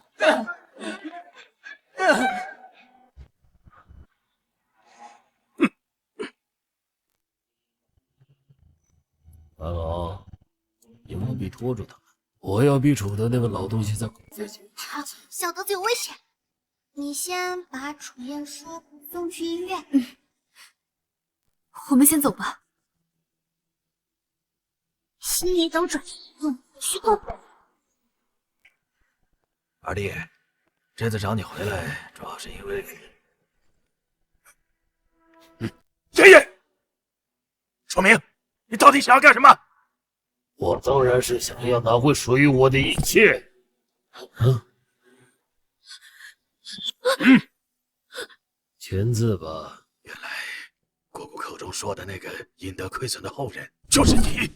大佬，你务必拖住他们，我要逼楚的那个老东西在口子前。好，小德子有危险，你先把楚燕书送去医院。我们先走吧。心里都转，虚构。二弟，这次找你回来，主要是因为……爷爷，说明你到底想要干什么？我当然是想要拿回属于我的一切。签字吧。原来姑姑口中说的那个阴德亏损的后人就是你。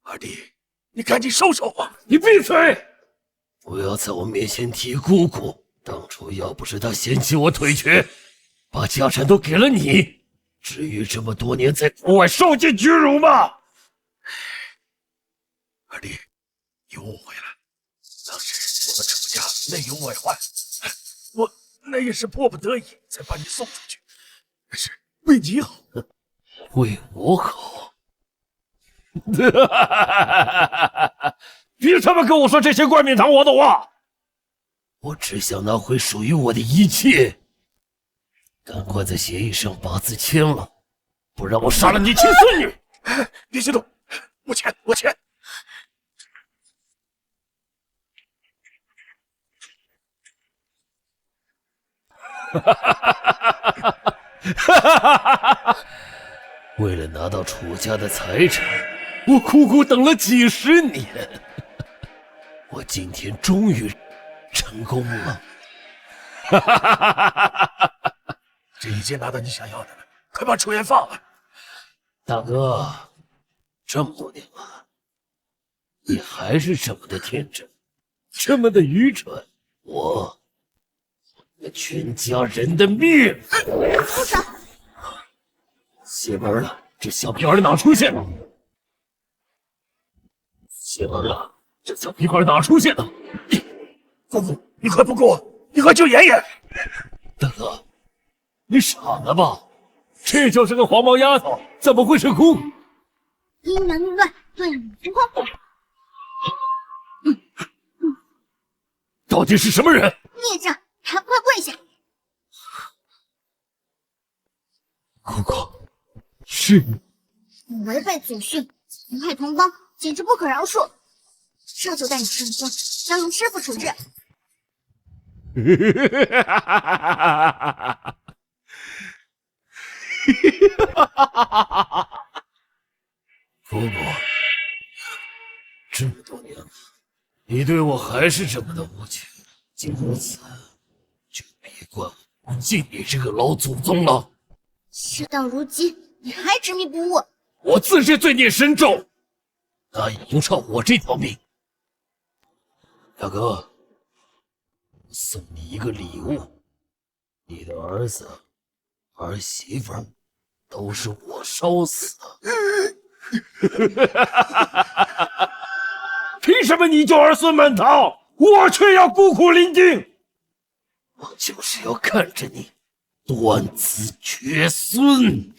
二弟，你赶紧收手吧！你闭嘴！不要在我面前提姑姑。当初要不是她嫌弃我腿瘸，把家产都给了你，至于这么多年在国外受尽屈辱吗？二弟，你误会了。当时我们楚家内忧外患，我那也是迫不得已才把你送出去，可是为你好。为我好？凭什么跟我说这些冠冕堂皇的话？我只想拿回属于我的一切。赶快在协议上把字签了，不然我杀了你亲孙女！别激动，我签，我签。为了拿到楚家的财产，我苦苦等了几十年，我今天终于成功了。这已经拿到你想要的了，快把楚言放了。大哥，这么多年了，你还是这么的天真，这么的愚蠢。我全家人的命！住手！邪门了！这小屁孩哪出现的？邪门了！这小屁孩哪出现的？夫妇，你快不顾我，你快救妍妍！大哥，你傻了吧？这就是个黄毛丫头，怎么会是姑？阴阳逆乱，断雨之光。到底是什么人？孽障，还不快跪下！姑姑，是你。你违背祖训，残害同胞，简直不可饶恕！这就带你上尊，交由师傅处置。姑姑，这么多年了，你对我还是这么的无情，既如此，就别怪我不敬你这个老祖宗了。事到如今，你还执迷不悟。我自是罪孽深重，哪有上我这条命？大哥，我送你一个礼物，你的儿子、儿媳妇都是我烧死的。凭什么你就儿孙满堂，我却要孤苦伶仃？我就是要看着你断子绝孙！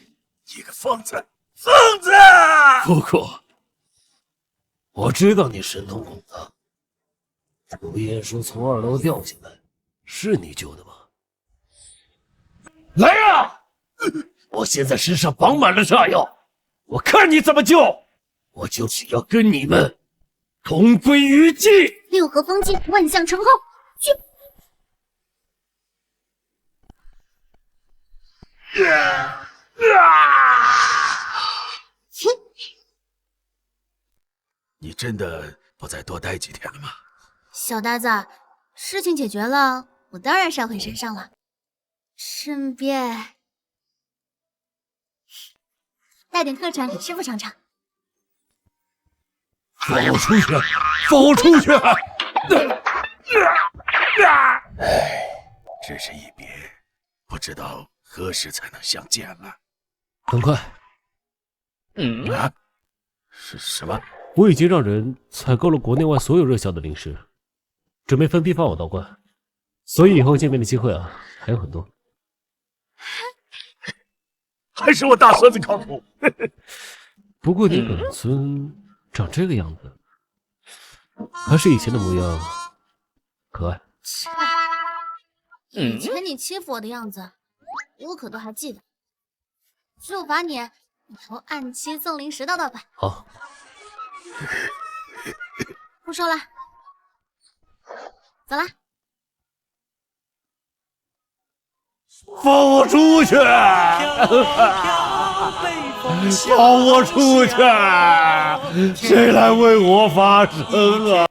你个疯子，疯子！姑姑，我知道你神通广大。楚燕书从2楼掉下来，是你救的吗？来啊！我现在身上绑满了炸药，我看你怎么救！我就是要跟你们同归于尽！六合封禁，万象成后，去！你真的不再多待几天了吗？小呆子，事情解决了，我当然是要回山上了，顺便带点特产给师傅尝尝。放我出去！放我出去！这是一别，不知道何时才能相见了。很快。啊？是什么？我已经让人采购了国内外所有热销的零食，准备分批发往道观，所以以后见面的机会啊还有很多。还是我大孙子靠谱。不过你本尊长这个样子，还是以前的模样可爱。以前你欺负我的样子，我可都还记得。就罚你以后按期送零食到道馆。好。不说了，走啦。放我出去！放我出去！谁来为我发声啊？